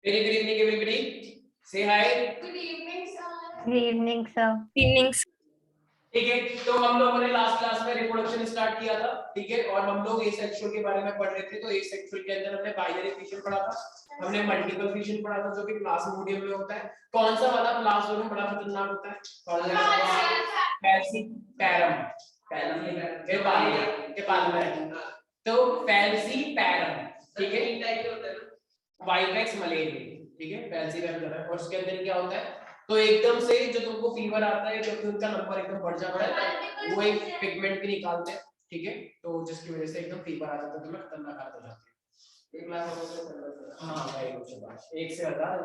Very good evening, everybody. Say hi. Good evening, sir. Good evening, sir. Evening. ठीक है, तो हम लोगों ने लास्ट क्लास में रिप्रोडक्शन स्टार्ट किया था, ठीक है, और हम लोग एसेक्सुअल के बारे में पढ़ रहे थे। तो एसेक्सुअल के अंदर हमने बाइनरी फिशन पढ़ा था, हमने मल्टीपल फिशन पढ़ा था जो कि प्लाज्मोडियम में होता है। कौन सा वाला प्लाज्मोडियम बड़ा खतरनाक होता है? फैल्सीपैरम। तो फैल्सीपैरम, ठीक है, तीन टाइप के होते हैं ना, वाइवेक्स मलेरिया, ठीक है, फैल्सीपैरम होता है। और उसके अंदर क्या होता है, तो एकदम से जो तुमको फीवर आता है, क्योंकि उनका नंबर एकदम बढ़ जाता है, वो एक पिगमेंट भी निकालते हैं, ठीक है, तो जिसकी वजह से एकदम फीवर आ जाता है, तुम्हें खतरनाक हालत हो जाती है। 1 लाख। हाँ भाई, एक से 1000।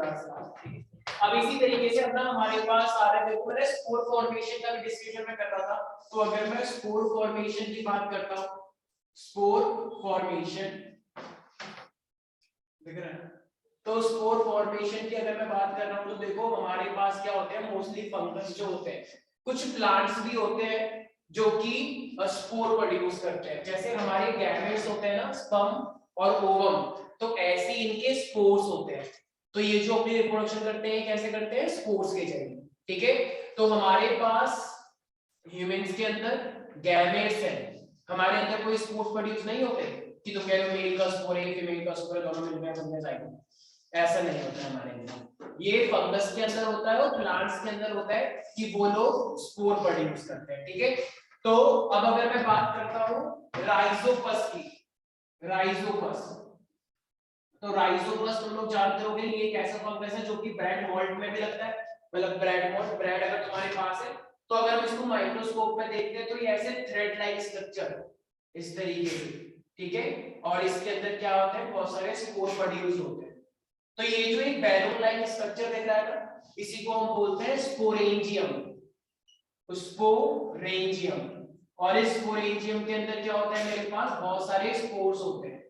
अब इसी तरीके से अपना हमारे पास सारे, देखो मैंने स्पोर फॉर्मेशन का भी डिस्कशन में कर रहा था। तो अगर मैं स्पोर फॉर्मेशन की बात करता हूँ, स्पोर फॉर्मेशन दिख रहा है, तो स्पोर फॉर्मेशन की अगर मैं बात कर रहा हूं, तो देखो हमारे पास क्या होते हैं, मोस्टली फंगस जो होते हैं, कुछ प्लांट्स भी होते हैं जो कि स्पोर प्रोड्यूस करते हैं। जैसे हमारे गैमेट्स होते हैं ना, स्पर्म और ओवम, तो ऐसे इनके स्पोर्स होते हैं। तो ये जो अपनी रिप्रोडक्शन करते हैं, कैसे करते हैं? स्पोर्स के जरिए, ठीक है। तो हमारे पास ह्यूमंस के अंदर गैमेट्स हैं, हमारे अंदर कोई स्पोर्स प्रोड्यूस नहीं होते कि तुम कह रहे हो मेल का स्पोर है, फीमेल का स्पोर है, दोनों मिलकर बनने जाएंगे, ऐसा नहीं होता हमारे अंदर। ये फंगस के अंदर होता है और प्लांट्स के अंदर होता है कि वो लोग स्पोर प्रोड्यूस करते हैं, ठीक है। तो अब अगर मैं बात करता हूं राइजोपस की, राइजोपस, तो राइजोपस तुम लोग जानते होंगे, ये एक ऐसा फंगस है जो कि ब्रेड मोल्ड में भी लगता है। मतलब ब्रेड मोल्ड, ब्रेड अगर तुम्हारे पास है, तो अगर हम इसको माइक्रोस्कोप में देखते हैं तो ये ऐसे थ्रेड लाइक स्ट्रक्चर इस तरीके से, ठीक है, और इसके अंदर क्या होता है, बहुत सारे स्पोर प्रोड्यूस होते हैं। तो ये जो एक बैलून लाइक स्ट्रक्चर दिख रहा है ना, इसी को हम बोलते हैं स्पोरेंजियम, स्पोरेंजियम। और इस स्पोरेंजियम के अंदर क्या होता है, मेरे पास बहुत सारे स्पोर्स होते हैं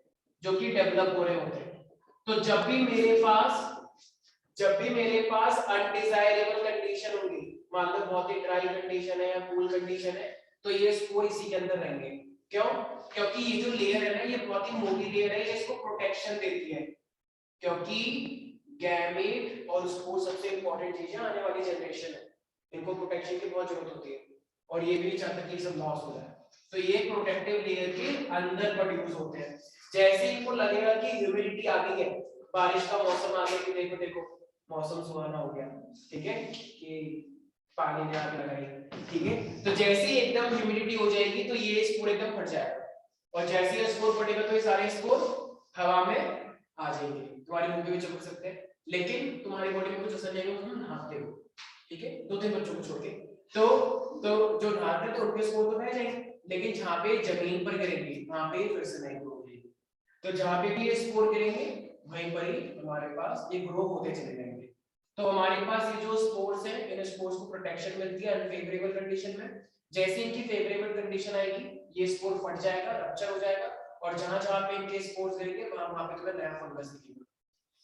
जो कि डेवलप हो रहे होते हैं। तो जब भी मेरे पास अनडिजायरेबल कंडीशन होगी, मान लो बहुत ही ड्राई कंडीशन है या कूल कंडीशन है, तो ये स्पोर इसी के अंदर रहेंगे। क्यों? क्योंकि ये जो लेयर है ना, ये बहुत ही मोटी लेयर है, ये इसको प्रोटेक्शन देती है। क्योंकि गैमेट और स्पोर सबसे इंपॉर्टेंट चीज है, आने वाली जनरेशन है, इनको प्रोटेक्शन की बहुत जरूरत होती है, और ये भी नहीं चाहता कि सब लॉस हो जाए। तो ये प्रोटेक्टिव लेयर के अंदर प्रोड्यूस होते हैं। जैसे इनको लगेगा कि ह्यूमिडिटी आ गई है, बारिश का मौसम आ गया, कि देखो देखो मौसम सुहाना हो गया, ठीक है, कि पानी में आग लगाई, ठीक है, तो जैसे ही एकदम ह्यूमिडिटी हो जाएगी तो ये स्पोर एकदम फट जाएगा, और जैसे ही स्पोर फटेगा तो ये सारे स्पोर हवा में आ जाएंगे, तुम्हारी मुंह पे भी चिपक सकते हैं, लेकिन तुम्हारी बॉडी में कुछ असर नहीं होगा, तुम नहाते हो, ठीक है, 2-3 बच्चों को छोड़ के। तो जो नहाते हैं तो उनके स्पोर तो रह जाएंगे, लेकिन जहां पे जमीन पर गिरेंगे वहां पे फिर से नहीं ग्रो होगी। तो जहां पे भी ये स्पोर गिरेंगे वहीं पर ही हमारे पास ये ग्रो होते चले जाएंगे। तो हमारे पास ये जो स्पोर्स हैं, इन स्पोर्स को प्रोटेक्शन मिलती है अनफेवरेबल कंडीशन में। जैसे इनकी फेवरेबल कंडीशन आएगी, ये स्पोर फट जाएगा, रप्चर हो जाएगा, और जहां पे इनके स्पोर्स गिरेंगे वहां पे तुम्हें नया फंगस दिखेगा।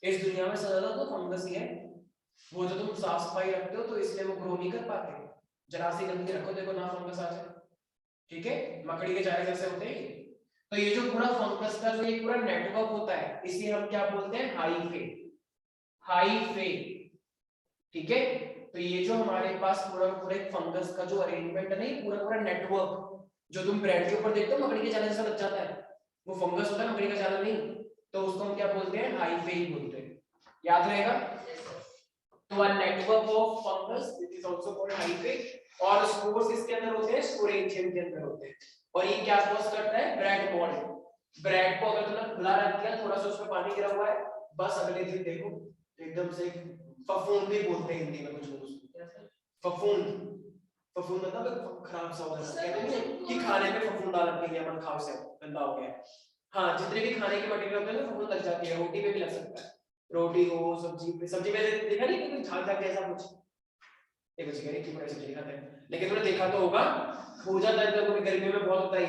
इस दुनिया में सबसे ज्यादा तो फंगस ही है, वो जो तुम साफ सफाई रखते हो तो इसलिए वो ग्रो नहीं कर पाते। जरा सी गंदगी रखो, देखो ना फंगस आ जाए, ठीक है, मकड़ी के चारे जैसे होते हैं। तो ये जो पूरा फंगस का जो एक पूरा नेटवर्क होता है, इसे हम क्या बोलते हैं? हाइफे, हाइफे, ठीक है। तो ये जो हमारे पास पूरा पूरा फंगस का जो अरेंजमेंट है ना, ये पूरा पूरा नेटवर्क जो तुम ब्रेड के ऊपर देखते हो मकड़ी के जाले जैसा लग जाता है, वो फंगस होता है, मकड़ी का जाला नहीं। तो उसको हम क्या बोलते हैं? हाइफे बोलते हैं, याद रहेगा। तो a network of fungus which is also called hyphae, और स्पोर्स इसके अंदर होते हैं, स्पोरेंजियम के अंदर होते हैं। और ये क्या कॉज करता है? Bread mould. ब्रेड को अगर तुमने खुला रख दिया, थोड़ा सा उसमें पानी गिरा हुआ है, बस अगले दिन देखो एकदम से फफूंद भी बोलते हैं हिंदी में कुछ लोग उसको, फफूंद। फफूंद मतलब खराब सा हो जाता है, कहते हैं कि खाने में फफूंद डाल रखी है, मन खाओ से गंदा हो गया। हाँ, जितने भी खाने के मटेरियल होते हैं ना, फफूंद लग जाती है, रोटी पे भी लग सकता है, रोटी हो, सब्जी में देखा नहीं कि झाग झाग जैसा कुछ, एक बच्चे कह रहे कि बड़े सब्जी खाते हैं, लेकिन तुमने देखा तो होगा, हो जाता है कभी गर्मी में बहुत होता है,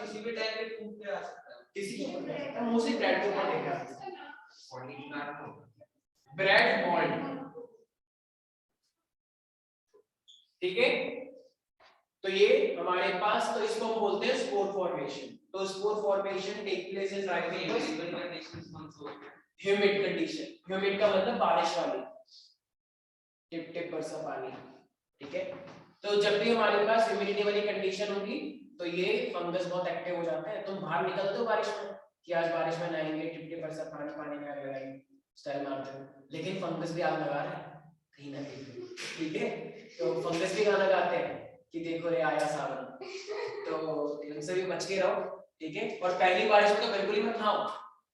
किसी भी टाइम पे फूड पे आ सकता है, किसी के ऊपर मोस्टली ब्रेड के ऊपर देखा है, ब्रेड मोल्ड, ठीक है। तो ये हमारे पास, तो इसको हम बोलते हैं स्पोर फॉर्मेशन। तो spore formation take place in rhizopus, humid condition, humid का मतलब बारिश वाली, टिप टिप बरसा पानी, ठीक है। तो जब भी हमारे पास ह्यूमिडिटी वाली कंडीशन होगी तो ये फंगस बहुत एक्टिव हो जाते हैं। तुम बाहर निकलते हो बारिश में कि आज बारिश में नहाएंगे, टिप टिप बरसा पानी, पानी में आग लगाएंगे, स्टाइल मारते हो, लेकिन फंगस भी आग लगा रहा है कहीं ना कहीं, ठीक है। तो फंगस भी गाना गाते हैं कि देखो रे आया सावन, तो इनसे भी बच के रहो, ठीक है। और पहली बारिश में तो बिल्कुल ही मत नहाओ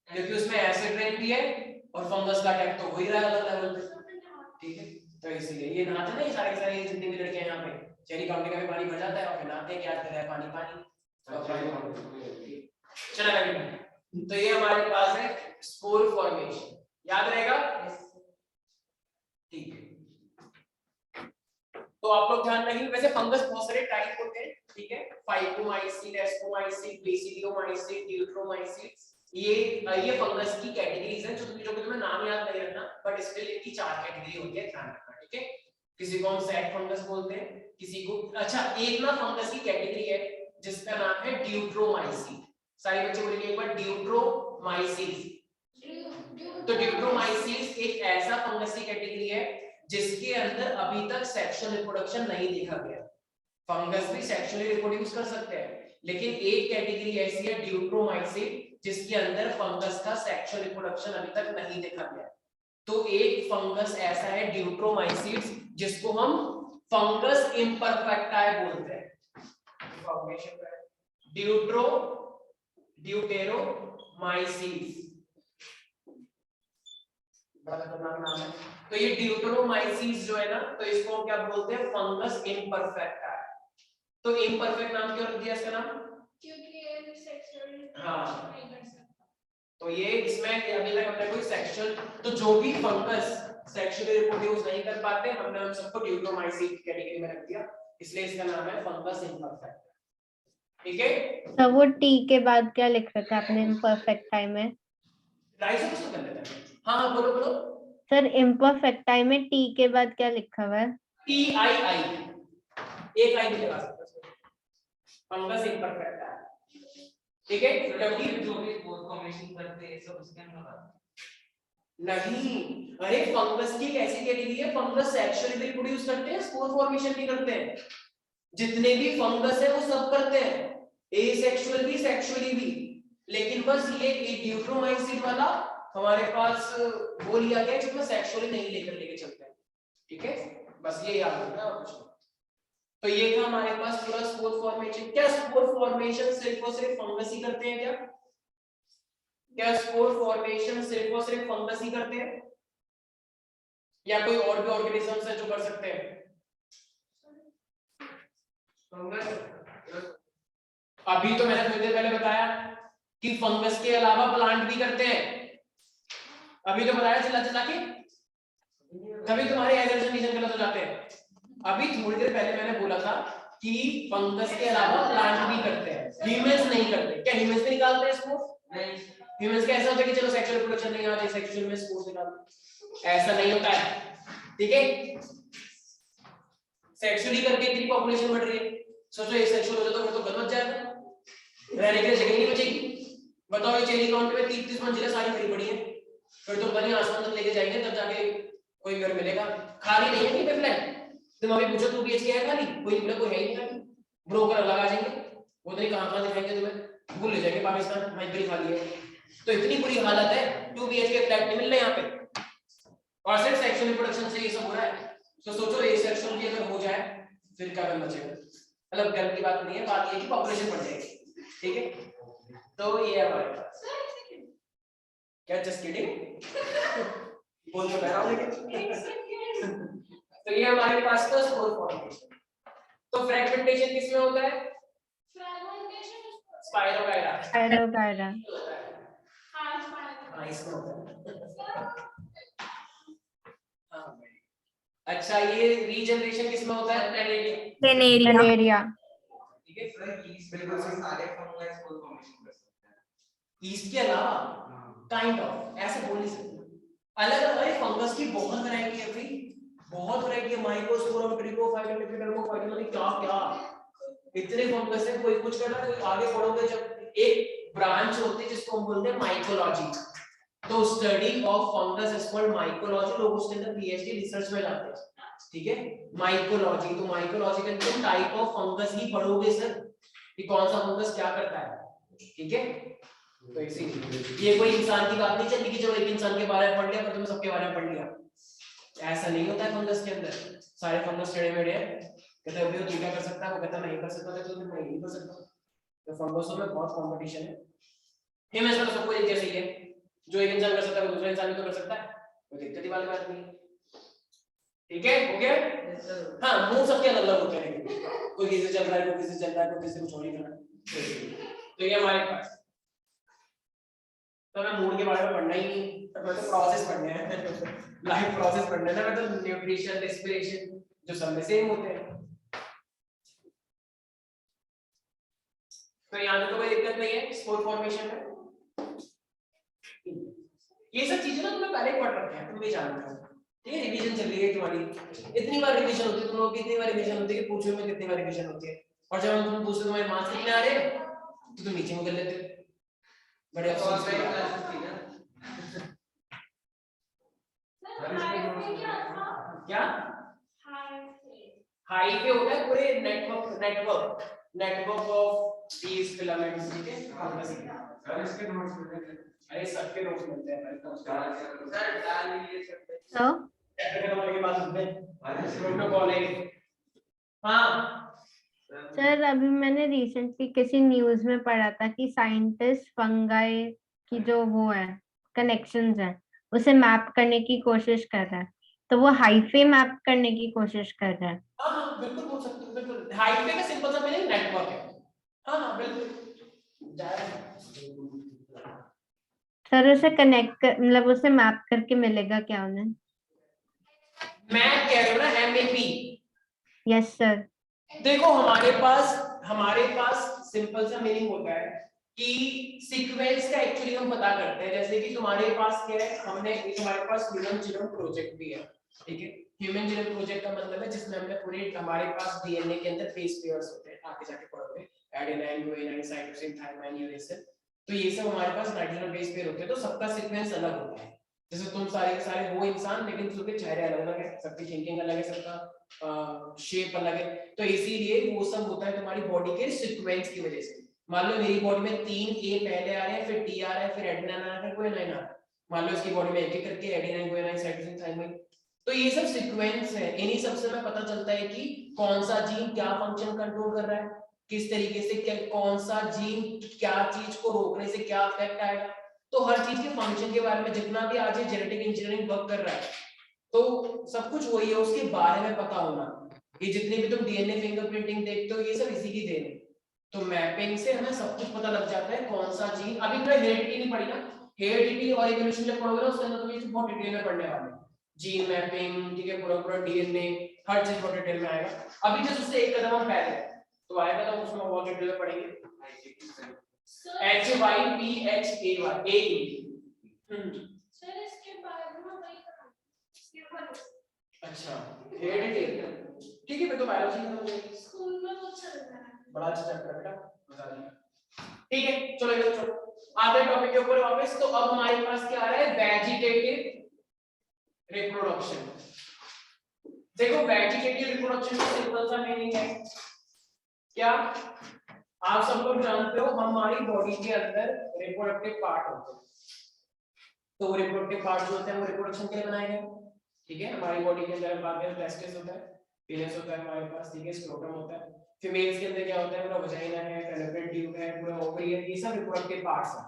क्योंकि उसमें एसिड रेन भी है और फंगस का अटैक तो हो ही रहा है अलग लेवल पे, ठीक है। तो इसलिए ये नहाते ना, ये सारे जितने भी लड़के हैं यहाँ पे, चेरी काउंटी का भी पानी भर जाता है और फिर नहाते हैं, क्या करते हैं पानी पानी। चला लगे, तो ये हमारे पास है स्पोर फॉर्मेशन, याद रहेगा, ठीक है। तो आप लोग ध्यान रखिए, वैसे फंगस बहुत सारे टाइप होते हैं, ठीक है। फाइकोमाइसीट, एस्कोमाइसीट, बेसिडियोमाइसीट, ड्यूट्रोमाइसीट, ये फंगस की कैटेगरीज हैं जो तुम्हें नाम याद नहीं रखना, बट स्टिल इनकी 4 कैटेगरी होती है, ध्यान रखना, ठीक है। किसी को हम सैक फंगस बोलते हैं, किसी को, अच्छा एक ना फंगस की कैटेगरी है जिसका नाम है ड्यूट्रोमाइसीट, सारे बच्चे बोलेंगे एक बार ड्यूट्रोमाइसीट। तो ड्यूट्रोमाइसीट एक ऐसा फंगस की कैटेगरी है जिसके अंदर अभी तक सेक्सुअल रिप्रोडक्शन नहीं देखा गया। फंगस भी सेक्सुअली रिप्रोड्यूस कर सकते हैं, लेकिन एक कैटेगरी ऐसी है ड्यूट्रोमाइसीट जिसके अंदर फंगस का सेक्सुअल रिप्रोडक्शन अभी तक नहीं देखा गया। तो एक फंगस ऐसा है ड्यूट्रोमाइसीट जिसको हम फंगस इम्परफेक्टाई बोलते हैं। ड्यूटेरोमाइसीट, बड़ा खतरनाक नाम है। तो ये ड्यूटेरोमाइसीट जो है ना, तो इसको हम क्या बोलते हैं, फंगस इम्परफेक्टा। तो इम्परफेक्ट नाम क्यों रख दिया इसका नाम, क्योंकि ये सेक्सुअल हाँ नहीं कर सकता। तो ये इसमें अभी तक हमने कोई सेक्सुअल, तो जो भी फंगस सेक्सुअली रिप्रोड्यूस नहीं कर पाते हमने उन सबको ड्यूटेरोमाइसीट कैटेगरी में रख दिया, इसलिए इसका नाम है फंगस इम्परफेक्ट, ठीक है। तो वो टी के बाद क्या लिख रखा है आपने इम्परफेक्ट टाइम में, राइस कर लेते हैं। हाँ बोलो बोलो सर इम्परफेक्ट टाइम में टी के बाद क्या लिखा हुआ है, टी आई आई, एक आई भी लगा सकते हो, फंगस इम्परफेक्ट है, ठीक है। क्योंकि जो भी फॉर्मेशन करते हैं सब उसके अंदर नहीं, अरे फंगस की कैसी कैटेगरी है, फंगस सेक्सुअली भी प्रोड्यूस करते हैं, स्पोर फॉर्मेशन भी करते हैं, जितने भी फंगस है वो सब करते हैं, एसेक्सुअल भी सेक्सुअली भी, लेकिन बस ये ड्यूट्रोमाइसीट वाला हमारे पास वो लिया गया जिसमें सेक्सुअली नहीं लेके चलते हैं, ठीक है। बस ये याद रखना और कुछ नहीं। तो ये था हमारे पास पूरा स्पोर फॉर्मेशन। क्या स्पोर फॉर्मेशन सिर्फ और सिर्फ फंगस ही करते हैं क्या? क्या स्पोर फॉर्मेशन सिर्फ और सिर्फ फंगस ही करते हैं या कोई और भी ऑर्गेनिजम्स है जो कर सकते हैं? अभी तो मैंने थोड़ी देर पहले बताया कि फंगस के अलावा प्लांट भी करते हैं, अभी तो बताया चला चला के, तभी तुम्हारे एजर्शन गलत हो जाते हैं। अभी थोड़ी देर पहले मैंने बोला था कि फंगस के अलावा प्लांट भी करते हैं, ह्यूमंस नहीं करते। क्या ह्यूमंस भी निकालते हैं स्पोर? नहीं। ह्यूमंस का ऐसा होता है कि चलो सेक्सुअल रिप्रोडक्शन नहीं आ जाए, सेक्सुअल में स्पोर्स निकाल दो, ऐसा नहीं होता है, ठीक है। सेक्सुअली करके इतनी पॉपुलेशन बढ़ रही है, सोचो ये सेक्सुअल हो जाए तो फिर तो गल मच जाएगा, रहने के लिए जगह नहीं बचेगी। बताओ ये चेरी काउंटी में 30-30 मंजिलें सारी भरी पड़ी है, फिर तो बनी आसमान तक लेके जाएंगे तब जाके कोई घर मिलेगा। खाली नहीं है कहीं पे फ्लैट, तुम अभी पूछो 2 BHK है खाली, कोई है ही नहीं खाली, ब्रोकर अलग आ जाएंगे, वो नहीं कहां दिखाएंगे तुम्हें, भूल ले जाएंगे पाकिस्तान वहीं पर खाली है। तो इतनी बुरी हालत है, 2 BHK फ्लैट नहीं मिल रहे यहाँ पे, और सिर्फ सेक्सुअल रिप्रोडक्शन से ये सब हो रहा है। तो सोचो एक सेक्सुअल भी अगर हो जाए फिर क्या करना चाहिए, मतलब गर्व की बात नहीं है, बात ये कि पॉपुलेशन बढ़ जाएगी, ठीक है। तो ये हमारे पास क्या, जस्ट किडिंग बोल तो रहा हूं लेकिन तो ये हमारे पास तो स्पोर फॉर्मेशन। तो फ्रैगमेंटेशन किसमें होता है? फ्रैगमेंटेशन स्पाइरोगायरा हां इसमें होता है। हां अच्छा, ये रीजनरेशन किसमें होता है? प्लेनेरिया, ठीक है। बिल्कुल से सारे फंगस स्पोर फॉर्मेशन कर सकते हैं, ईस्ट के अलावा काइंड ऑफ ऐसे बोल नहीं सकते। अलग अलग फंगस की बहुत वैरायटी है भाई, बहुत वैरायटी है, माइकोस्पोरम, ट्रिकोफाइटम, एपिडर्मोफाइटम, मतलब क्या क्या इतने फंगस है, कोई कुछ कर रहा है, कोई आगे पढ़ोगे जब एक ब्रांच होती है जिसको हम बोलते हैं माइकोलॉजी, तो study of fungus is called mycology, लोग उसके अंदर पीएचडी रिसर्च में जाते हैं, ठीक है, माइकोलॉजी। तो माइकोलॉजी के अंदर टाइप ऑफ फंगस ही पढ़ोगे सर कि कौन सा फंगस क्या करता है, ठीक है। तो इसीलिए ये कोई इंसान की बात नहीं चलती कि चलो एक इंसान के बारे में पढ़ लिया तो तुम्हें सबके बारे में पढ़ लिया, ऐसा नहीं होता है फंगस के अंदर। सारे फंगस टेढ़े मेढ़े हैं, कहते हैं अभी तो क्या कर सकता है, वो कहता नहीं कर सकता, तो मैं नहीं कर सकता। तो फंगसों में बहुत कंपटीशन है। हिमेश में तो सबको एक जैसे ही है, जो एक इंसान कर सकता है वो दूसरा इंसान भी तो कर सकता है, कोई दिक्कत ही वाली बात नहीं, ठीक है, हो गया। हाँ, मूड सबके अलग अलग होते हैं, कोई किसी से चल रहा है, कोई किसी से चल रहा है, कोई किसी से कुछ और ही कर रहा है, तो ये हमारे पास। तो मैं मूड के बारे में पढ़ना ही नहीं, तो मैं तो प्रोसेस पढ़ने हैं, लाइफ प्रोसेस पढ़ने हैं ना, मैं तो न्यूट्रिशन रेस्पिरेशन जो सब में सेम होते हैं। तो यहाँ पे तो कोई दिक्कत नहीं है स्पोर फॉर्मेशन में। ये सब चीजें ना तुमने पहले पढ़ रखे हैं, तुम भी जानते हो, ठीक है। रिवीजन चल रही है तुम्हारी, इतनी बार रिवीजन होती है तुम लोगों की, इतनी बार रिवीजन होती है कि पूछो में कितनी बार रिवीजन होती है, और जब हम तुम पूछते तुम्हारे मार्क्स कितने आ रहे हैं तो तुम नीचे में कर लेते हो, बड़े अफसोस की बात है। क्या हाई पे होता है पूरे नेटवर्क ऑफ दीस फिलामेंट्स, ठीक है। सर इसके नोट्स मिलते हैं, अरे सबके नोट्स मिलते हैं सर, डाल लीजिए सकते तो हैं के पास होते हैं प्रोटोकॉल है। हाँ सर अभी मैंने रिसेंटली किसी न्यूज में पढ़ा था कि साइंटिस्ट फंगाई की जो वो है कनेक्शंस है उसे मैप करने की कोशिश कर रहा है, तो वो हाइफे मैप करने की कोशिश कर रहा है। हाँ बिल्कुल बोल सकते हो, बिल्कुल हाइफे का सिंपल सा मीनिंग नेटवर्क है। हाँ बिल्कुल सर उसे कनेक्ट कर मतलब उसे मैप करके मिलेगा क्या उन्हें? मैप कह रहे हो ना, एमएपी। Yes sir. देखो हमारे पास सिंपल सा मीनिंग होता है कि सीक्वेंस का एक्चुअली हम पता करते हैं, जैसे कि तुम्हारे पास क्या है, हमारे पास ह्यूमन जीनोम प्रोजेक्ट भी है, ठीक है। ह्यूमन जीनोम प्रोजेक्ट का मतलब है जिसमें हमने पूरे हमारे पास डीएनए के अंदर बेस पेयर्स होते हैं, आगे जाके पढ़ोगे adenine guanine cytosine thymine uracil, तो ये सब हमारे पास नाइट्रोजन बेस पेयर होते हैं, तो सबका सीक्वेंस अलग होता है। जैसे तुम सारे के सारे हो इंसान, लेकिन सबके चेहरे अलग अलग है, सबकी थिंकिंग अलग है, सबका शेप अलग है, तो इसीलिए वो सब होता है तुम्हारी बॉडी के सीक्वेंस की वजह से। मान लो मेरी बॉडी में 3 ए पहले आ रहे हैं, फिर डी आ रहा है, फिर एडेनाइन आ रहा है, फिर गुआनिन आ रहा है। मान लो इसकी बॉडी में एक एक करके एडेनाइन गुआनिन साइटोसिन थाइमाइन, तो ये सब सीक्वेंस है, इन्हीं सब से हमें पता चलता है कि कौन सा जीन क्या फंक्शन कंट्रोल कर रहा है, किस तरीके से क्या, कौन सा जीन क्या चीज को रोकने से क्या इफेक्ट आएगा। तो हर चीज के फंक्शन के बारे में जितना भी आज जेनेटिक इंजीनियरिंग वर्क कर रहा है, तो सब कुछ वही है, उसके बारे में पता होना। ये जितने भी तुम डीएनए फिंगरप्रिंटिंग देखते हो ये सब इसी की देन है। तो मैपिंग से हमें सब कुछ पता लग जाता है कौन सा जीन, अभी तुम्हें हेरिडिटी नहीं पढ़ी ना, हेरिडिटी और इवोल्यूशन जब पढ़ोगे ना उसके अंदर तुम्हें ये बहुत डिटेल में पढ़ने वाले हैं, जीन मैपिंग, ठीक है, पूरा पूरा डीएनए हर चीज बहुत डिटेल में आएगा। अभी जस्ट उससे एक कदम हम पहले तो आएगा, तो उसमें बहुत डिटेल में पढ़ेंगे। H Y P H A Y A sir इसके बाद में वही करा, इसके बाद अच्छा हेरिडिटी, ठीक है, मैं तो बायोलॉजी में हूं, स्कूल में वो चल रहा है, बड़ा अच्छा चैप्टर बेटा, मजा आएगा। ठीक है चलो ये चलो आगे टॉपिक के ऊपर वापस। तो अब हमारे पास क्या आ रहा है, वेजिटेटिव रिप्रोडक्शन। देखो वेजिटेटिव रिप्रोडक्शन का सिंपल सा मीनिंग है क्या, आप सब लोग जानते हो हमारी बॉडी के अंदर रिप्रोडक्टिव पार्ट होते हैं, तो वो रिप्रोडक्टिव पार्ट जो होते हैं वो रिप्रोडक्शन के लिए बनाए गए, ठीक है। हमारी बॉडी के अंदर हमारे पास टेस्टिस होता है, पेनिस होता है हमारे पास, ठीक है, स्क्रोटम होता है। फीमेल्स के अंदर क्या होता है, पूरा वजाइना है, फैलोपियन ट्यूब है, पूरा ओवरी है, ये सब रिप्रोडक्टिव पार्ट्स हैं।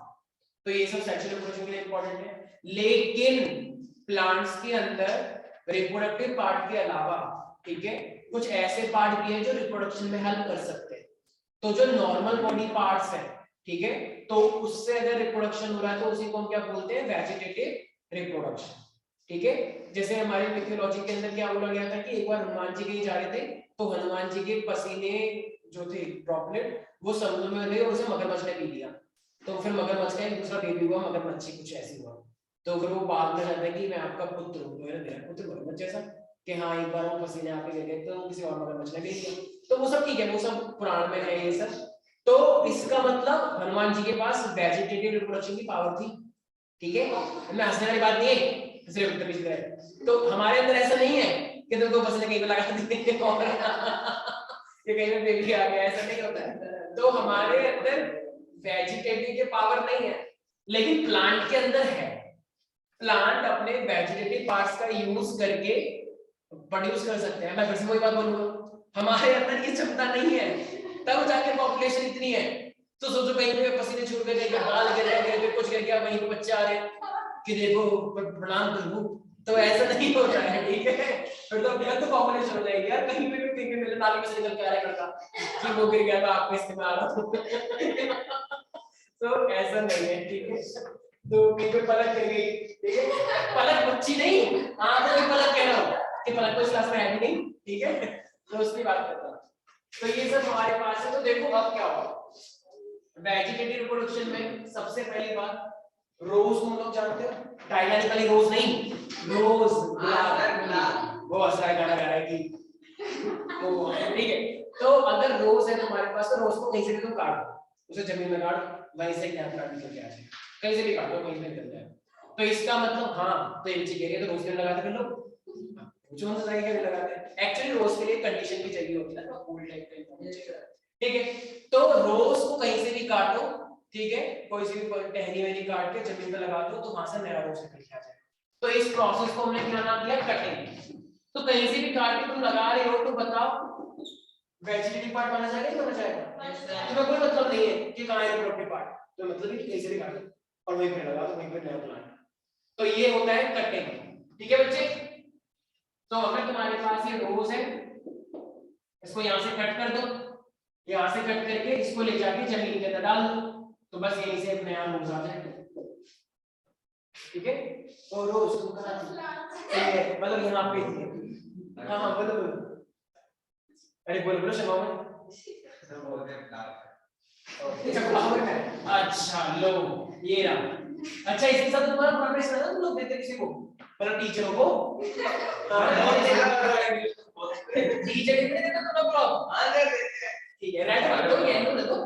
तो ये सब सेक्सुअल रिप्रोडक्शन के लिए इंपॉर्टेंट है। लेकिन प्लांट्स के अंदर रिप्रोडक्टिव पार्ट के अलावा, ठीक है, कुछ ऐसे पार्ट भी हैं जो रिप्रोडक्शन में हेल्प कर सकते हैं। तो जो नॉर्मल बॉडी पार्ट्स हैं, ठीक है, तो उससे अगर रिप्रोडक्शन हो रहा है तो उसी को हम क्या बोलते हैं, वेजिटेटिव रिप्रोडक्शन, ठीक है। जैसे हमारे मिथोलॉजी के अंदर क्या बोला गया था कि एक बार हनुमान जी कहीं जा रहे थे, तो हनुमान जी के पसीने जो थे ड्रॉपलेट वो समुद्र में गए और उसे मगरमच्छ ने पी लिया, तो फिर मगरमच्छ का एक दूसरा बेबी हुआ, मगरमच्छी कुछ ऐसी हुआ, तो फिर वो बाद में कहता है कि मैं आपका पुत्र हूँ, तो मेरा पुत्र मगरमच्छ जैसा, कि हाँ एक बार वो पसीने आपके ले गए तो किसी और मगरमच्छ ने ले लिया, तो वो सब ठीक है, वो सब पुराण में है ये सब। तो इसका मतलब हनुमान जी के पास वेजिटेटिव रिप्रोडक्शन की पावर थी, ठीक है, मैं हंसने वाली बात नहीं है, सिर्फ बदतमीजी कर रहा है। तो हमारे अंदर ऐसा नहीं है कि तुमको बस ने कहीं पे लगा दी और ये कहीं पे बेबी आ गया, ऐसा नहीं होता है। तो हमारे अंदर वेजिटेटिव के पावर नहीं है, लेकिन प्लांट के अंदर है। प्लांट अपने वेजिटेटिव पार्ट्स का यूज करके प्रोड्यूस कर सकते हैं। मैं फिर से वही बात बोलूंगा, हमारे अंदर ये क्षमता नहीं है, तब जाके पॉपुलेशन इतनी है। तो सोचो कहीं पे पसीने छूट गए, कहीं पे बाल गिर गए, कहीं पे कुछ गिर गया, वहीं पे बच्चे आ रहे हैं कि देखो प्रणाम करूं, तो ऐसा नहीं होता है, ठीक है। फिर तो गलत तो पॉपुलेशन हो जाएगी यार, कहीं पे भी कहीं पे मेरे नाली में से निकल के आ रहा है लड़का कि वो गिर गया था आपके इस्तेमाल तो ऐसा नहीं है, ठीक है। तो कहीं पे पलक गिर गई, ठीक है, पलक बच्ची नहीं, आंखों की पलक कह रहा हूं कि पलक तो इस क्लास में है भी नहीं, ठीक है, तो उसकी बात करता हूं। तो ये सब हमारे पास है। तो देखो अब क्या होगा वेजिटेटिव रिप्रोडक्शन में। सबसे पहली बात, रोज तुम लोग जानते हो, डायनामिकली रोज नहीं, रोज गुलाब, वो असरा गाना गा रहा है कि वो, ठीक है। तो अगर रोज है तुम्हारे पास, तो रोज को कहीं से भी तुम काटो, उसे जमीन में काटो, वहीं से गैप काट निकल के आ जाए, कहीं से भी काटो कहीं से निकल जाए। तो इसका मतलब हाँ, तो ये बच्चे कह रहे हैं तो रोज के लिए लगाते कर लो, जो उनसे सही के लिए लगाते हैं। एक्चुअली रोज के लिए कंडीशन भी चाहिए होती है ना, ओल्ड टाइप का, ठीक है। तो रोज को कहीं से भी काटो, ठीक है, कोई सी भी टहनी में काट के जमीन पे लगा दो, तो वहां से नया रोज निकल के आ जाएगा। तो इस प्रोसेस को हमने क्या नाम दिया, कटिंग। तो कहीं से भी काट के तुम लगा रहे हो, तो बताओ वेजिटेटिव पार्ट माना जाएगा नहीं माना जाएगा? तो कोई मतलब नहीं है कि कहां है रिप्रोडक्टिव पार्ट, तो मतलब है कि कहीं से भी काटो और वहीं पे लगा दो, वहीं पे नया प्लांट। तो ये होता है कटिंग, ठीक है बच्चे। तो अगर तुम्हारे पास ये रोज है, इसको यहां से कट कर दो, यहां से कट करके इसको ले जाके जमीन के अंदर डाल दो, तो बस यहीं से नया रोज आ जाएगा, ठीक है। और रोज मतलब यहाँ पे थी, हाँ हाँ बोलो बोलो, अरे बोलो बोलो शर्मा में, अच्छा लो ये रहा। अच्छा इसके साथ तुम्हारा प्रोग्रेस है ना, तुम लोग देते किसी को, मतलब टीचरों को, टीचर कितने देते तुम लोग को, ठीक है। रेड कर दो, ये दो देखो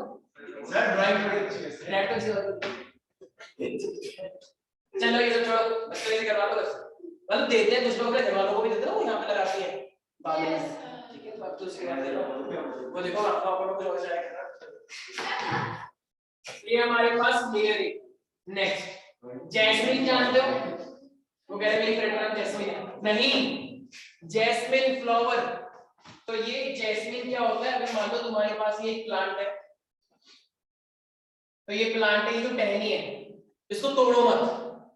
सर, ड्राइंग बड़ी अच्छी है, रेड कर चलो ये सब छोड़ो, बच्चों से करवा लो बस, मतलब देते हैं कुछ लोग अपने घर वालों को भी देते हैं, वो यहाँ पे लगाती है बाद में, ठीक है। तो अब तो उसके बाद दे लो, वो देखो आपका आपको कुछ हो जाएगा। ये हमारे पास लेयरिंग। नेक्स्ट जैस्मिन जानते हो, वो कह रहे मेरी फ्रेंड का नाम जैस्मिन है, नहीं जैस्मिन फ्लावर। तो ये जैस्मिन क्या होता है, अगर मान लो तुम्हारे पास ये एक प्लांट है, तो ये प्लांट है, ये जो टहनी है, इसको तोड़ो मत।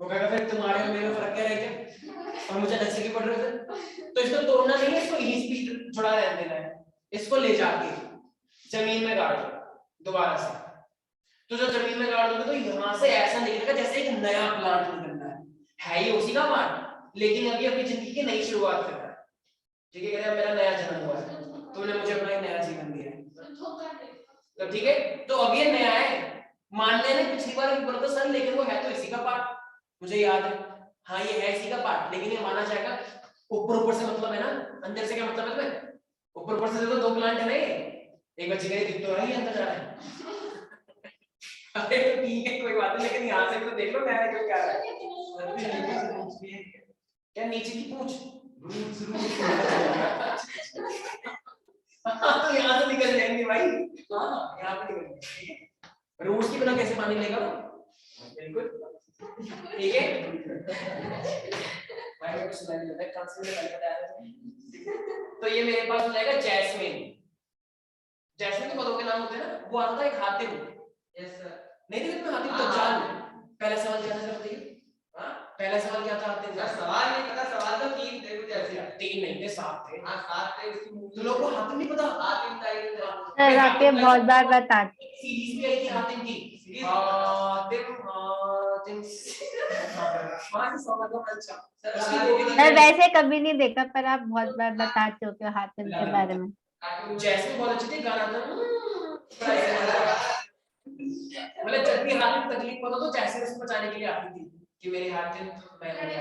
वो कहेगा फिर तुम्हारे और मेरे में फर्क क्या रह गया, और मुझे नक्शे की पड़ रहे थे। तो इसको तोड़ना नहीं है, इसको यहीं स्पीड जुड़ा रहने देना है। इसको ले जाके जमीन में गाड़ दो दोबारा से, तो जो जमीन में गाड़ दोगे तो यहाँ से ऐसा निकलेगा जैसे एक नया प्लांट निकलना है ये उसी का पार्ट, लेकिन अभी अपनी जिंदगी की नई शुरुआत कर रहा है, ठीक है। कहते हैं मेरा नया जन्म हुआ है, तुमने मुझे अपना एक नया जीवन दिया है, तो ठीक है। तो अब ये नया है, मानने ने पिछली बार बोला था सर लेकिन वो है तो इसी का पार्ट, मुझे याद है, हाँ ये है इसी का पार्ट, लेकिन ये माना जाएगा ऊपर ऊपर से मतलब है ना, अंदर से क्या मतलब है तुम्हें, ऊपर ऊपर से तो दो प्लांट है ना, एक बच्चे का दिख तो रहा है अंदर जा रहा है अरे तो ठीक है कोई बात नहीं, लेकिन यहाँ से तो देख लो नया क्यों क्या है, क्या नीचे की पूंछ तो यहाँ से निकल जाएंगे भाई, हाँ यहाँ पे निकल जाएंगे। रूट्स की बिना कैसे पानी लेगा, बिल्कुल ठीक है भाई कुछ सुनाई नहीं देता है, कांसेप्ट में बताया। तो ये मेरे पास हो जाएगा जैस्मिन। जैस्मिन के पौधों के नाम होते हैं ना, वो आता था एक हातिम, यस सर, नहीं देखो तुम्हें हातिम तो जान। पहला सवाल क्या था बताइए, हां पहला सवाल क्या था हातिम का, सवाल नहीं पता, सवाल तो तीन थे कुछ ऐसे, तीन नहीं थे सात थे, हां सात थे, उसकी मूवी तो लोगों को हातिम नहीं पता, हातिम था सर आपके बहुत बार बताते, सीरीज भी आई थी हातिम की, हातिम हातिम मां से सवाल का अच्छा सर वैसे कभी नहीं देखा, पर आप बहुत बार बता चुके हो हातिम के बारे में। जैस्मिन बहुत अच्छी थी, गाना था मतलब जब भी हातिम तकलीफ होता तो जैस्मिन उसको बचाने के लिए आती थी कि मेरे हातिम मैं हो गया,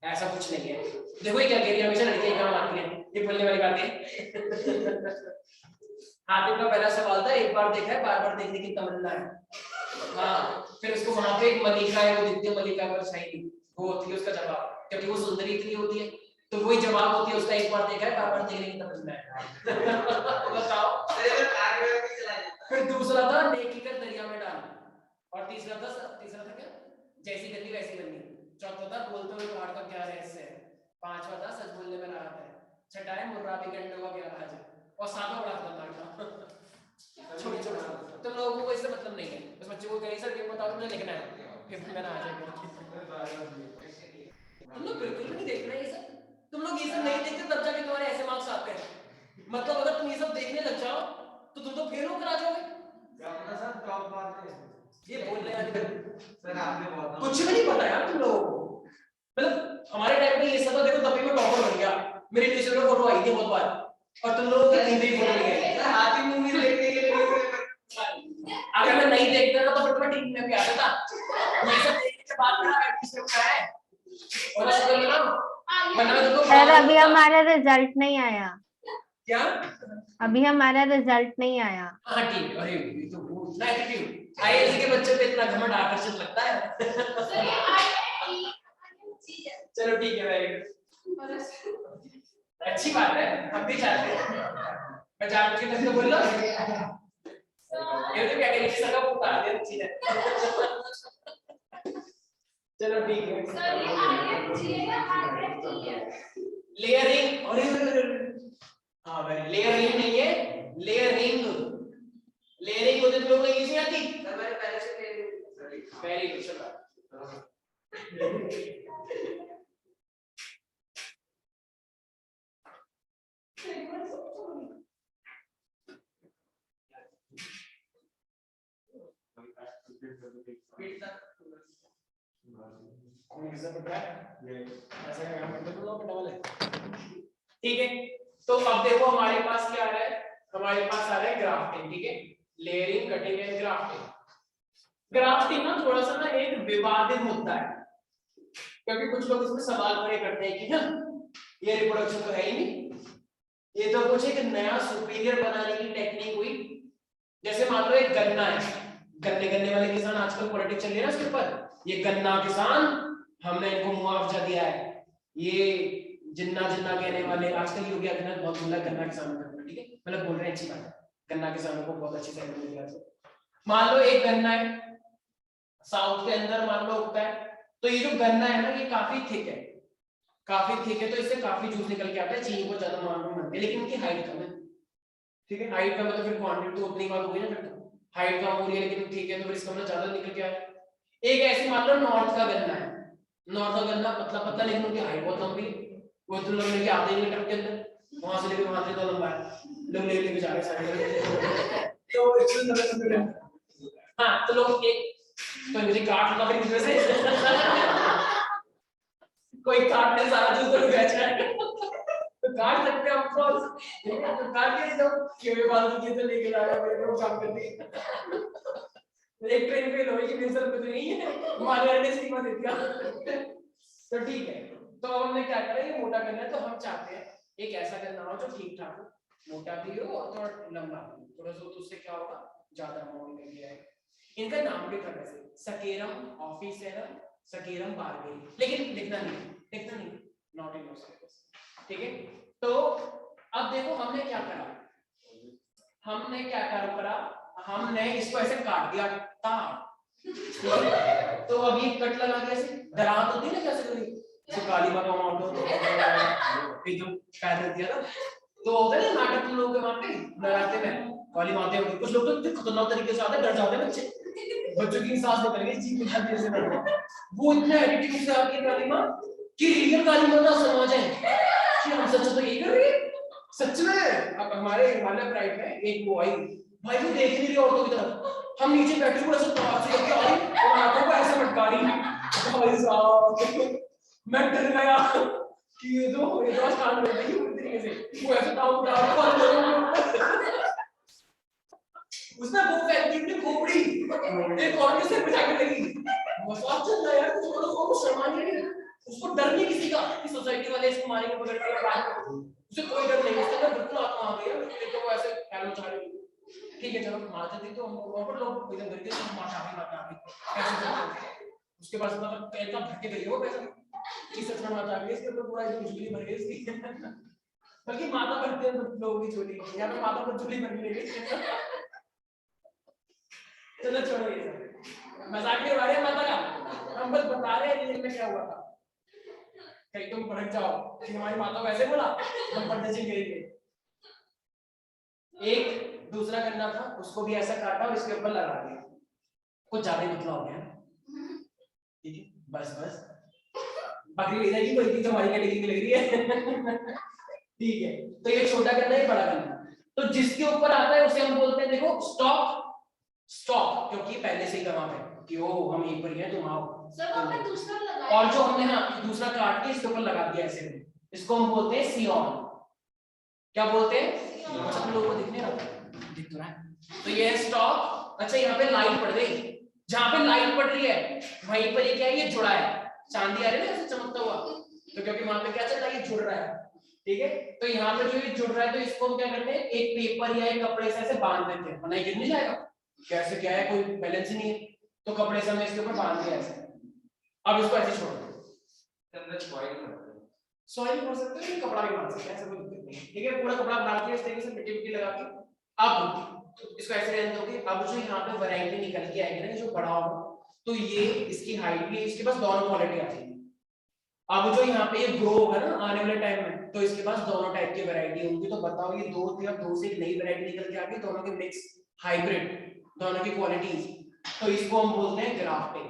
ऐसा कुछ नहीं है। देखो ये क्या कह रही है, हमेशा लड़कियां काम आती हैं, ये बोलने वाली बात है हातिम का पहला सवाल था एक बार देखा है बार बार देखने की तमन्ना है। हाँ, फिर उसको वहां पे एक मलिका है, वो दिखती है मलिका पर शाही, वो होती है उसका जवाब, क्योंकि वो सुंदरी इतनी होती है, तो वही जवाब होती है उसका, एक बार देखा है बार बार देखने की तमन्ना है। बताओ। फिर दूसरा था नेकी कर दरिया में डाल, और तीसरा था क्या, जैसी गंदी वैसी बननी। चौथा था बोलते हुए पहाड़ का क्या रहस्य है। पांचवा था सच बोलने में राहत है। छठा है मुर्रा भी गंडों का क्या राज है। और सातवां बड़ा खतरनाक था, छोटे छोटे। तो लोगों को इससे मतलब नहीं है, बस बच्चे को कहीं सर ये बताओ तुमने लिखना है, फिफ्थ में ना आ जाएगा। तुम लोग बिल्कुल भी नहीं देख रहे ये सब, तुम लोग ये सब नहीं देखते तब जाके तुम्हारे ऐसे मार्क्स आते हैं। मतलब अगर तुम ये सब देखने लग जाओ तो तुम तो फेल होकर आ जाओगे। ये बोल रहे हैं सर, आपने बहुत कुछ भी नहीं पता यार तुम लोगों को। मतलब हमारे टाइम पे ये सब था, देखो तभी मैं टॉपर बन गया, मेरी टीचर में फोटो आई थी बहुत बार, और तुम लोगों की नहीं फोटो नहीं आई। सर हाथी मूवी देखने के लिए अगर मैं नहीं देखता था तो फिर मैं टीम में भी आता था। ये सब देखने के बाद मेरा एडमिशन होता है और शुक्र मनाओ। सर अभी हमारा रिजल्ट नहीं आया। क्या? अभी हमारा रिजल्ट नहीं आया। हाँ ठीक है। अरे ये तो वो इतना एटीट्यूड आईएएस के बच्चे पे इतना घमंड आकर्षित लगता है। चलो ठीक है, वेरी गुड, अच्छी बात है, हम भी चाहते हैं। मैं जानबूझ के तुमसे बोल रहा हूँ, ये तो क्या करेंगे सर का उतार दे अच्छी है। चलो ठीक है। लेयरिंग, अरे हाँ भाई लेयरिंग नहीं है, लेयरिंग। लेयरिंग होते तुम लोगों को इंग्लिश में आती? सर मैंने पहले से लेयरिंग। वेरी गुड, चलो ठीक है। तो अब देखो हमारे पास क्या आ रहा है, हमारे पास आ रहा है ग्राफ्टिंग। ठीक है, layering, cutting and grafting. Grafting ना थोड़ा सा ना एक विवादित मुद्दा है, क्योंकि कुछ लोग इसमें सवाल खड़े करते हैं कि ना ये रिप्रोडक्शन तो है ही नहीं, ये तो कुछ एक नया सुपीरियर बनाने की टेक्निक हुई। जैसे मान लो एक गन्ना है, गन्ने वाले किसान, आजकल पॉलिटिक्स चल रही है ना उसके ऊपर, ये गन्ना किसान हमने इनको मुआवजा दिया है, ये जिन्ना जिन्ना कहने वाले आजकल योगी आदित्यनाथ बहुत बोला गन्ना किसानों का, ठीक है, मतलब बोल रहे हैं अच्छी बात है, गन्ना किसानों को बहुत अच्छी सैलरी मिल रही है। मान लो एक गन्ना है साउथ के अंदर मान लो उगता है, तो ये जो गन्ना है ना ये काफी थिक है, तो इससे काफी जूस निकल के आता है, चीनी को ज्यादा मात्रा में बनती है, लेकिन इनकी हाइट कम है। ठीक है, हाइट का मतलब फिर क्वांटिटी तो उतनी बात होगी ना, फिर तो हाइट कम हो रही है लेकिन ठीक है, तो फिर इसका मतलब ज्यादा निकल के आया। एक ऐसे मान लो नॉर्थ का गन्ना है, नॉर्थ का गन्ना पतला पतला लेकिन उनकी हाइट बहुत लंबी है, वो तो लोग लेके आते ही नहीं ट्रक के अंदर, वहां से लेके वहां से तो लंबा है, लोग लेके जा रहे साइड तो इसमें हाँ तो लोग एक तो मुझे काट लो फिर इसमें से कोई काटने सारा जूस तो बेच रहा है तो काट सकते हैं ऑफ कोर्स, तो काट के दो क्यों फालतू की तो लेके जा रहा है मेरे को काम करने। एक ट्रेन फेल होगी मेरे साथ कुछ नहीं है, मारे ने सीमा दे दिया। तो ठीक है, तो अब हमने क्या करा, ये मोटा करना है, तो हम चाहते हैं एक ऐसा करना हो जो ठीक ठाक हो, मोटा भी हो और थोड़ा लंबा भी, थोड़ा सा, तो उससे क्या होगा ज्यादा अमाउंट मिल जाएगा। इनका नाम भी था वैसे सकेरम ऑफिसरम, सकेरम बारबेरी, लेकिन लिखना नहीं, नॉट इन योर सिलेबस। ठीक है, तो अब देखो हमने क्या करा, हमने इसको ऐसे काट दिया तार। तो अब ये कट लगा के ऐसे दरार होती है ना, कैसे करी तो काली माता मार दो एकदम पैर दिया था, तो होता है ना नाटक तुम लोगों के वहां पे डराते में काली माता होगी, कुछ लोग तो खतरनाक तरीके से आते हैं, डर जाते हैं बच्चों की सांस निकल गई जी बुझाती से डर, वो इतना एटीट्यूड से आती है काली मां कि रियल काली माता समाज है कि हम सच तो यही कर रही है सच में। अब हमारे हिमालय प्राइड में एक वो आई, भाई वो देख नहीं रही औरतों की तरफ, हम नीचे बैठे हुए ऐसे पास से करके आई और आंखों को ऐसे मटका रही, भाई साहब मैं डर गया कि ये तो स्टार्ट हो गई पूरी तरीके से, वो ऐसे टाउन उसने वो फैक्ट्री में खोपड़ी एक और के सिर पे जाके लगी, मजाक चल रहा है यार, कुछ लोगों को शर्मा नहीं, उसको डर नहीं किसी का कि सोसाइटी वाले इसको मारेंगे पकड़ के, उसे कोई डर नहीं, उसके अंदर बिल्कुल आत्मा आ गई है, तो वो ऐसे फैलो चाह रही ठीक है चलो माता दी तो वहां पर लोग इधर करके तो माता भी कैसे चलते उसके पास मतलब पैर का भर के गई वो पैसा की सच में माता आ गई इसके ऊपर पूरा एकदम झोली भर गई इसकी बल्कि माता भरते हैं लोगों की झोली यहाँ पे माता पर झोली भर गई चलो छोड़ो ये सब मजाक के बारे में माता का हम बस बता रहे हैं रियल में क्या हुआ था कहीं तुम भड़क जाओ कि हमारी माता को ऐसे बोला हम पढ़ने चल गए एक दूसरा करना था उसको भी ऐसा काटा और इसके ऊपर लगा दिया कुछ ज्यादा ही मतलब हो गया ठीक है बस बस बकरी ले जाएगी कोई चीज हमारी कैटेगरी में लग रही है ठीक है तो ये छोटा करना है बड़ा करना तो जिसके ऊपर आता है उसे हम बोलते हैं देखो स्टॉप स्टॉप क्योंकि पहले से ही कमा है कि ओ हम एक पर ही हैं तुम आओ सर वो हमने दूसरा लगाया और जो हमने हाँ दूसरा काट के इसके ऊपर लगा दिया ऐसे इसको हम बोलते हैं सियोन क्या बोलते हैं सब लोगों को दिखने रहा दिख तो रहा है तो ये है स्टॉप अच्छा यहाँ पे लाइट पड़ गई जहाँ पे लाइट पड़ रही है वहीं पर ये क्या है ये जुड़ा है चांदी आ रही है ना ऐसे चमकता हुआ तो क्योंकि वहां पे क्या चल रहा है ये जुड़ रहा है ठीक है तो यहाँ पे जो ये जुड़ रहा है तो इसको हम क्या करते हैं एक पेपर या एक कपड़े से ऐसे बांध देते हैं वरना गिर नहीं जाएगा कैसे क्या है कोई बैलेंस ही नहीं है तो कपड़े से हमने इसके ऊपर बांध दिया ऐसे अब इसको ऐसे छोड़ दो सॉइल कर सकते हैं कपड़ा भी बांध सकते हैं ऐसा कोई दिक्कत नहीं है ठीक है पूरा कपड़ा बांध के इस तरीके से मिट्टी मिट्टी लगा के अब इसको ऐसे रहने दोगे अब जो यहाँ पे वैरायटी निकल के आएगी ना जो बड़ा होगा तो ये इसकी हाइट भी इसके पास दोनों क्वालिटी आ जाएगी अब जो यहाँ पे ये ग्रो होगा ना आने वाले टाइम में तो इसके पास दोनों टाइप की वैरायटी होंगी तो बताओ ये दो से एक नई वैरायटी निकल के आ गई दोनों के मिक्स हाइब्रिड दोनों की क्वालिटीज तो इसको हम बोलते हैं ग्राफ्टिंग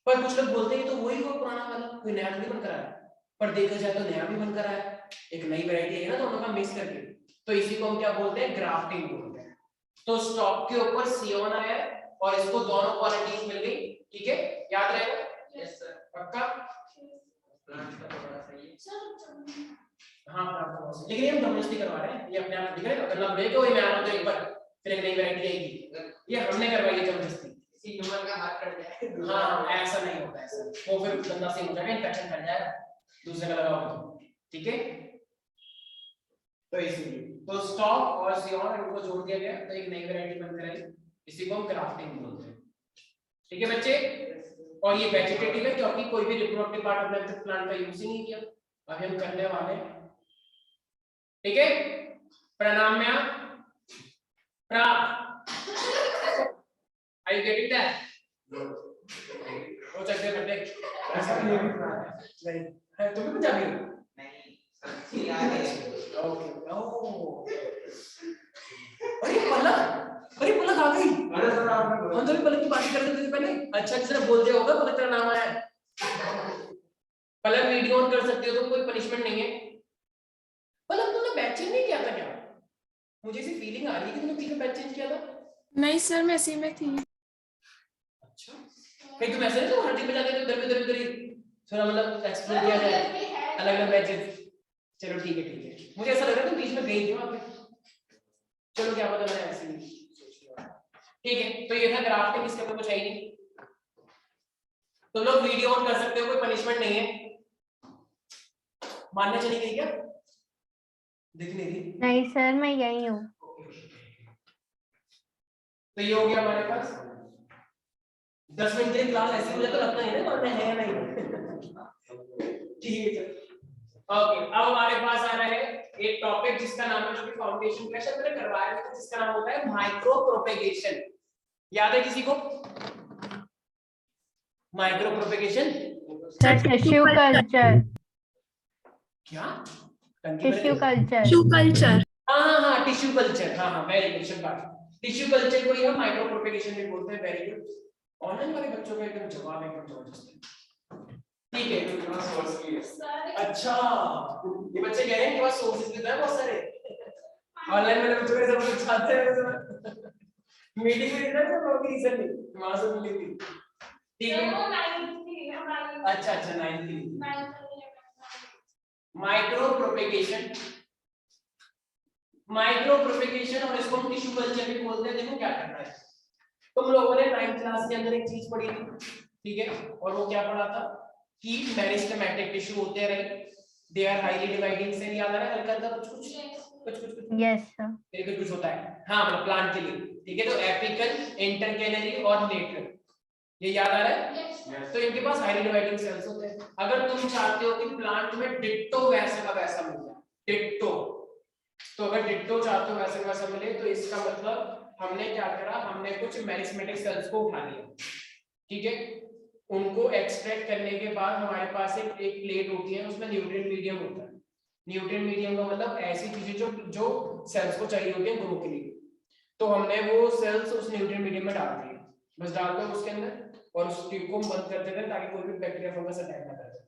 पर कुछ लोग बोलते हैं तो वही हो पुराना वाला कोई नया नहीं बन कर आया पर देखा जाए तो नया भी बन कर आया एक नई वैरायटी है ना दोनों का मिक्स करके तो इसी को हम क्या बोलते हैं ग्राफ्टिंग बोलते हैं तो स्टॉक के ऊपर सियोन आया और इसको दोनों क्वालिटीज मिल गई ठीक है याद रहेगा यस सर पक्का प्लांट का थोड़ा सा ये हां प्लांट का लेकिन ये हम डोमेस्टिक करवा रहे हैं ये अपने आप दिख रहा है करना पड़ेगा वही मैं आ तो एक बार फिर एक नई वैरायटी आएगी ये हमने करवाई है जबरदस्ती किसी ह्यूमन का हाथ कट जाए हां ऐसा नहीं होता ऐसा वो फिर गंदा से हो जाएगा इन्फेक्शन फैल जाएगा दूसरे का लगाओगे ठीक है तो इसलिए तो स्टॉक और सियोन इनको जोड़ दिया गया तो एक नई वैरायटी बनकर आई इसी को हम ग्राफ्टिंग बोलते हैं ठीक है बच्चे और ये वेजिटेटिव है क्योंकि कोई भी रिप्रोडक्टिव पार्ट हमने अब तक प्लांट का यूज ही नहीं किया अभी हम करने वाले हैं ठीक है प्रणाम्या प्रा आर यू गेटिंग दैट वो चक्कर कर दे ऐसा नहीं है नहीं तुम भी पंजाबी हो नहीं सच्ची याद है ओके ओह अरे पलक आ गई अरे सर आपने हम तो भी पलक की बात कर रहे थे पहले अच्छा किसी ने बोल दिया होगा पलक का नाम आया पलक वीडियो ऑन कर सकते हो तो कोई पनिशमेंट नहीं है पलक तुमने बैच चेंज नहीं किया था क्या मुझे ऐसी फीलिंग आ रही है कि तुमने पीछे बैच चेंज किया था नहीं सर मैं इसी में थी अच्छा कहीं तुम ऐसे नहीं तो हर दिन पे जाके इधर ही थोड़ा मतलब एक्सप्लोर किया जाए अलग अलग बैचेस चलो ठीक है मुझे ऐसा लग रहा था बीच में गई थी वहां पे चलो क्या पता मैंने ऐसे ही ठीक है तो ये था ग्राफ्टिंग इसके ऊपर कुछ है ही नहीं तो लोग वीडियो ऑन कर सकते हो कोई पनिशमेंट नहीं है मानने चली गई क्या दिख नहीं रही नहीं सर मैं यही हूँ तो ये हो गया हमारे पास 10 मिनट की क्लास ऐसी मुझे तो लगता है ना पढ़ना है या नहीं ठीक है ओके अब हमारे पास आ रहा है एक टॉपिक जिसका नाम है जो कि फाउंडेशन क्वेश्चन मैंने करवाया था जिसका नाम होता है माइक्रो प्रोपेगेशन याद है किसी को माइक्रो प्रोपेगेशन टिश्यू कल्चर क्या टिश्यू कल्चर हाँ टिश्यू कल्चर हाँ वेरी गुड शाबाश टिश्यू कल्चर को ही हम माइक्रो प्रोपेगेशन भी बोलते हैं वेरी गुड ऑनलाइन वाले बच्चों का एकदम जवाब एकदम जबरदस्त है ठीक है अच्छा ये बच्चे कह रहे हैं कि पास सोर्सेज भी है बहुत सारे ऑनलाइन वाले बच्चों के सब कुछ चाहते हैं मीटिंग में इधर तो लोग रीजन नहीं वहां से मिली थी ठीक है अच्छा 9th की माइक्रो प्रोपेगेशन और इसको हम टिश्यू कल्चर भी बोलते हैं देखो क्या करना है तुम लोगों ने 9th क्लास के अंदर एक चीज पढ़ी थी ठीक है और वो क्या पढ़ा था कि मेरिस्टेमेटिक टिश्यू होते रहे they are highly dividing cell याद आ रहा है हल्का हल्का कुछ यस सर। फिर कुछ होता है हाँ मतलब प्लांट के लिए, ठीक है। तो एपिकल, इंटरकैलरी और लेटरल, ये याद आ रहा है? Yes. तो इनके पास हाईली डिवाइडिंग सेल्स होते हैं। अगर तुम चाहते हो कि प्लांट में डिट्टो वैसा का वैसा मिल जाए, डिट्टो, तो अगर डिट्टो चाहते हो वैसा का वैसा मिले, तो इसका मतलब हमने क्या करा, हमने कुछ मेरिस्मेटिक सेल्स को उठा लिया, ठीक है। उनको एक्सट्रैक्ट करने के बाद हमारे पास एक प्लेट होती है, उसमें न्यूट्रिएंट मीडियम होता है। न्यूट्रिएंट मीडियम का मतलब ऐसी चीजें जो सेल्स को चाहिए होती है ग्रो के लिए। तो हमने वो सेल्स उस न्यूट्रिएंट मीडियम में डाल दिए, बस डाल दो उसके अंदर, और उस ट्यूब को बंद कर देते हैं ताकि कोई भी बैक्टीरिया फंगस अटैक ना करे।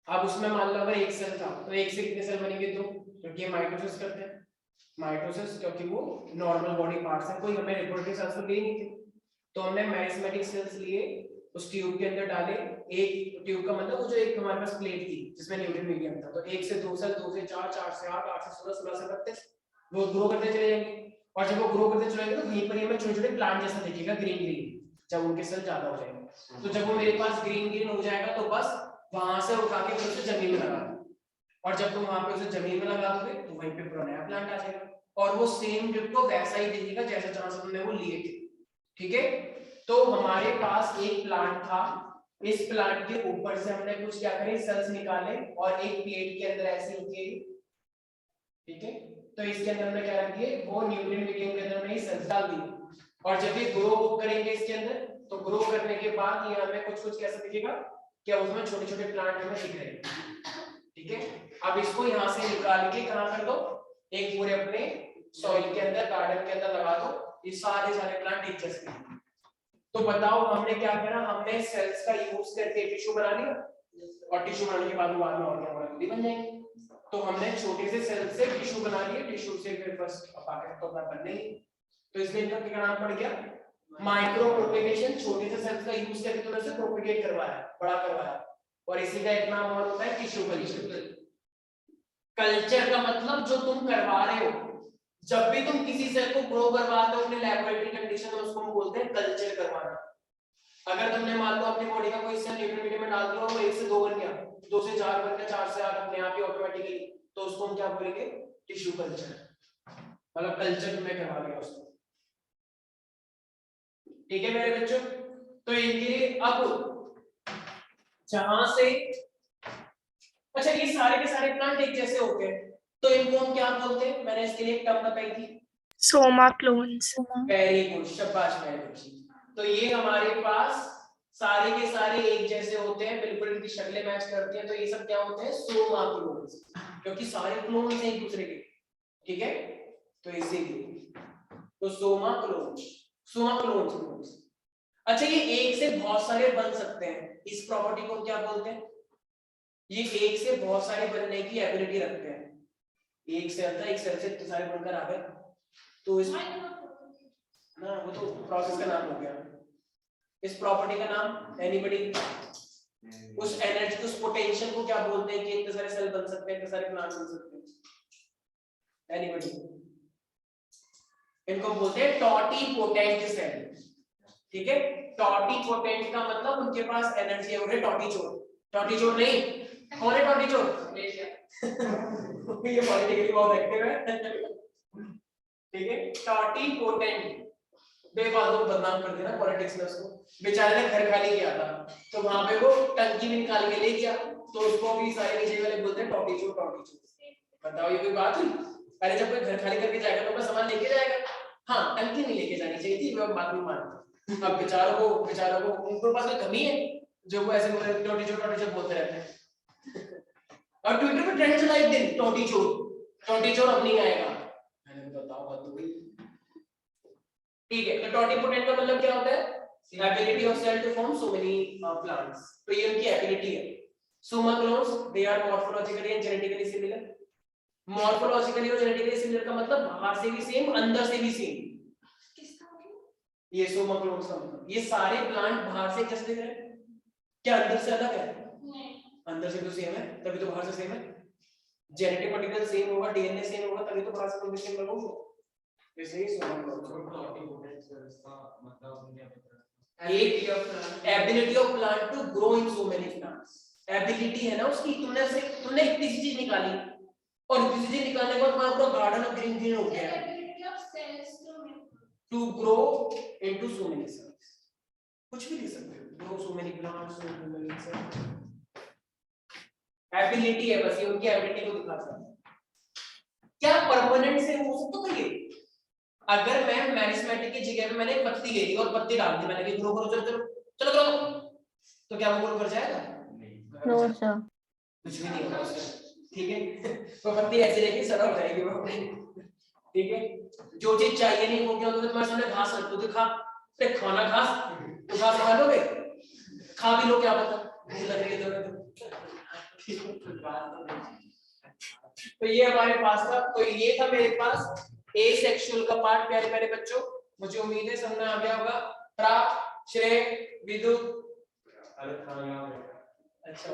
अब उसमें मान लो अगर एक सेल था, तो एक से कितने सेल बनेंगे? दो, क्योंकि माइटोसिस करते हैं। माइटोसिस क्योंकि वो नॉर्मल बॉडी पार्ट्स है, कोई हमें रिप्रोडक्टिव सेल्स तो लिए नहीं थे, तो हमने मेरिस्मेटिक सेल्स लिए, उस ट्यूब के अंदर डाले। एक ट्यूब का मतलब वो जो एक हमारे पास प्लेट थी जिसमें न्यूट्रिएंट मीडियम था, तो 1 से 2 सेल, 2 से 4, 4 से 8, 8 से 16, 16 से 32, वो ग्रो करते चले जाएंगे। और जब वो ग्रो करते चले जाएंगे तो वहीं पर ही हमें छोटे छोटे प्लांट जैसा दिखेगा, ग्रीन ग्रीन, जब उनके सेल ज्यादा हो जाएंगे। तो जब वो मेरे पास ग्रीन ग्रीन हो जाएगा तो बस वहां से उठा के फिर उसे जमीन में लगा दो, और जब तुम वहां पे उसे जमीन में लगा दोगे तो वहीं पे पूरा नया प्लांट आ जाएगा, और वो सेम डिट्टो वैसा ही दिखेगा जैसा जहां से तुमने वो लिए थे, ठीक है। तो हमारे पास एक प्लांट था, इस प्लांट के ऊपर से हमने कुछ क्या करे, सेल्स निकाले और एक प्लेट के अंदर ऐसे रखे, ठीक है। तो इसके अंदर हमने क्या रख दिए, वो न्यूट्रिएंट मीडियम के अंदर में ही सेल्स डाल दिए, और जब ये ग्रो करेंगे इसके अंदर, तो ग्रो करने के बाद ये हमें कुछ कुछ कैसा दिखेगा, क्या उसमें छोटे छोटे प्लांट हमें दिख रहे हैं, ठीक है। अब इसको यहाँ से निकाल के कहाँ कर दो, एक पूरे अपने सॉइल के अंदर, गार्डन के अंदर लगा दो, ये सारे प्लांट एक जैसे। तो बताओ हमने क्या करा, हमने सेल्स का यूज करके टिश्यू बना लिया, और टिश्यू बनाने के बाद बाद में ऑर्गेन बन जाएंगे। तो हमने छोटे से सेल से टिश्यू बना लिए, टिश्यू से फिर फर्स्ट आगे तो बनने ही, तो इसलिए इनका क्या नाम पड़ गया, माइक्रो प्रोपेगेशन। छोटे से सेल्स का यूज करके तुमने उसे प्रोपेगेट करवाया, बड़ा करवाया, और इसी का एक नाम और होता है टिश्यू कल्चर। कल्चर का मतलब जो तुम करवा रहे हो, जब भी तुम किसी सेल को ग्रो करवाते हो अपने लैबोरेटरी कंडीशन में, उसको हम बोलते हैं कल्चर करवाना। अगर तुमने मान लो अपनी बॉडी का कोई सेल न्यूट्रिएंट मीडियम में डाल दिया और वो 1 से 2 बन गया, 2 से 4 बन गया, 4 से 8 अपने आप ही ऑटोमेटिकली, तो उसको हम क्या बोलेंगे, टिश्यू कल्चर, मतलब कल्चर तुमने करवा दिया उसको, ठीक है मेरे बच्चों। तो इनके लिए अब जहां से, अच्छा ये सारे के सारे प्लांट एक जैसे होते हैं, तो इनको हम क्या बोलते हैं, मैंने इसके लिए एक टर्म बताई थी, सोमा क्लोन्स। वेरी गुड, शाबाश मेरे बच्चे। तो ये हमारे पास सारे के सारे एक जैसे होते हैं, बिल्कुल इनकी शक्लें मैच करती हैं, तो ये सब क्या होते हैं, सोमा क्लोन्स, क्योंकि सारे क्लोन्स हैं एक दूसरे के, ठीक है। तो इसीलिए तो सोमा क्लोन्स। अच्छा ये एक से बहुत सारे बन सकते हैं, इस प्रॉपर्टी को क्या बोलते हैं, ये एक से बहुत सारे बनने की एबिलिटी रखते हैं, एक से अंदर एक सेल से इतने सारे बनकर आ गए, तो इस ना वो तो प्रोसेस का नाम हो गया, इस प्रॉपर्टी का नाम एनीबॉडी, उस एनर्जी, उस पोटेंशियल को क्या बोलते हैं कि इतने सारे सेल बन सकते हैं, इतने सारे प्लांट बन सकते हैं, एनीबॉडी, इनको बोलते हैं टॉटीपोटेंट सेल, ठीक है। टॉटीपोटेंट का मतलब उनके पास एनर्जी है, उन्हें टॉटीचोर नहीं, कौन है टॉटीचोर ये पॉलिटिकली बहुत एक्टिव है, ठीक है। टॉटीपोटेंट, बेफालतू बदनाम कर देना पॉलिटिक्स में उसको, बेचारे ने घर खाली किया था, तो वहां पे वो टंकी में निकाल के ले गया, तो उसको भी सारे नीचे वाले बोलते हैं टॉटीचोर। बताओ ये कोई बात हुई, पहले जब कोई घर खाली करके जाएगा तो अपना सामान लेके जाएगा, हाँ टंकी नहीं लेके जानी चाहिए थी, वो बात नहीं मानते। अब बेचारों को उनके पास कोई कमी है जो वो ऐसे बोले टॉटीचोर बोलते रहते हैं और ट्विटर पे ट्रेंड चला एक दिन, टॉटीचोर अब नहीं आएगा, मैंने बताओ बात तो भाई, ठीक है। तो टॉटीपोटेंट का मतलब क्या होता है, ability of cell to form so many plants, तो ये उनकी एबिलिटी है। Soma clones, they are morphologically and genetically similar. Morphologically और जेनेटिकली सिमिलर का मतलब बाहर से भी सेम, अंदर से भी सेम, ये सोमा क्लोन्स का मतलब, ये सारे प्लांट बाहर से कैसे दिख रहे हैं, क्या अंदर से अलग है, अंदर से तो सेम है, तभी तो बाहर से सेम है। जेनेटिक मटेरियल सेम होगा, डीएनए सेम होगा, तभी तो बाहर से भी सेम होगा, जैसे ही सोमा क्लोन्स का मतलब ability of plant to grow in so many plants, ability है ना उसकी, तुमने इतनी सी चीज निकाली और न्यूक्लियस निकालने के बाद हमारा पूरा गार्डन ऑफ ग्रीन ग्रीन हो गया है ability of cells to grow into so many cells. कुछ भी लिख सकते हो, grow so many plants, so many cells, ability है बस, ये उनकी एबिलिटी को दिखाता है। क्या परमानेंट से हो सकता है ये? अगर मैं मैरिस्मेटिक की जगह पे मैंने पत्ती ले ली और पत्ती डाल दी मैंने कि ग्रो करो, चलो चलो चलो करो, तो क्या वो ग्रो कर जाएगा? No sir. कुछ भी नहीं होगा उसका, ठीक है। वो पत्ती ऐसे रहेगी, सड़ा हो जाएगी वो, ठीक है। जो चीज चाहिए नहीं वो क्या होगा, तुम्हारे सामने घास रख दो, खा, अरे खाना घास, तो घास खा लोगे, खा भी लो, क्या पता भूख लग रही है तो ये हमारे पास था। तो ये था मेरे पास ए सेक्सुअल का पार्ट। प्यारे प्यारे बच्चों, मुझे उम्मीद है समझ में आ गया होगा। प्रा, श्रेय, विद्युत, अच्छा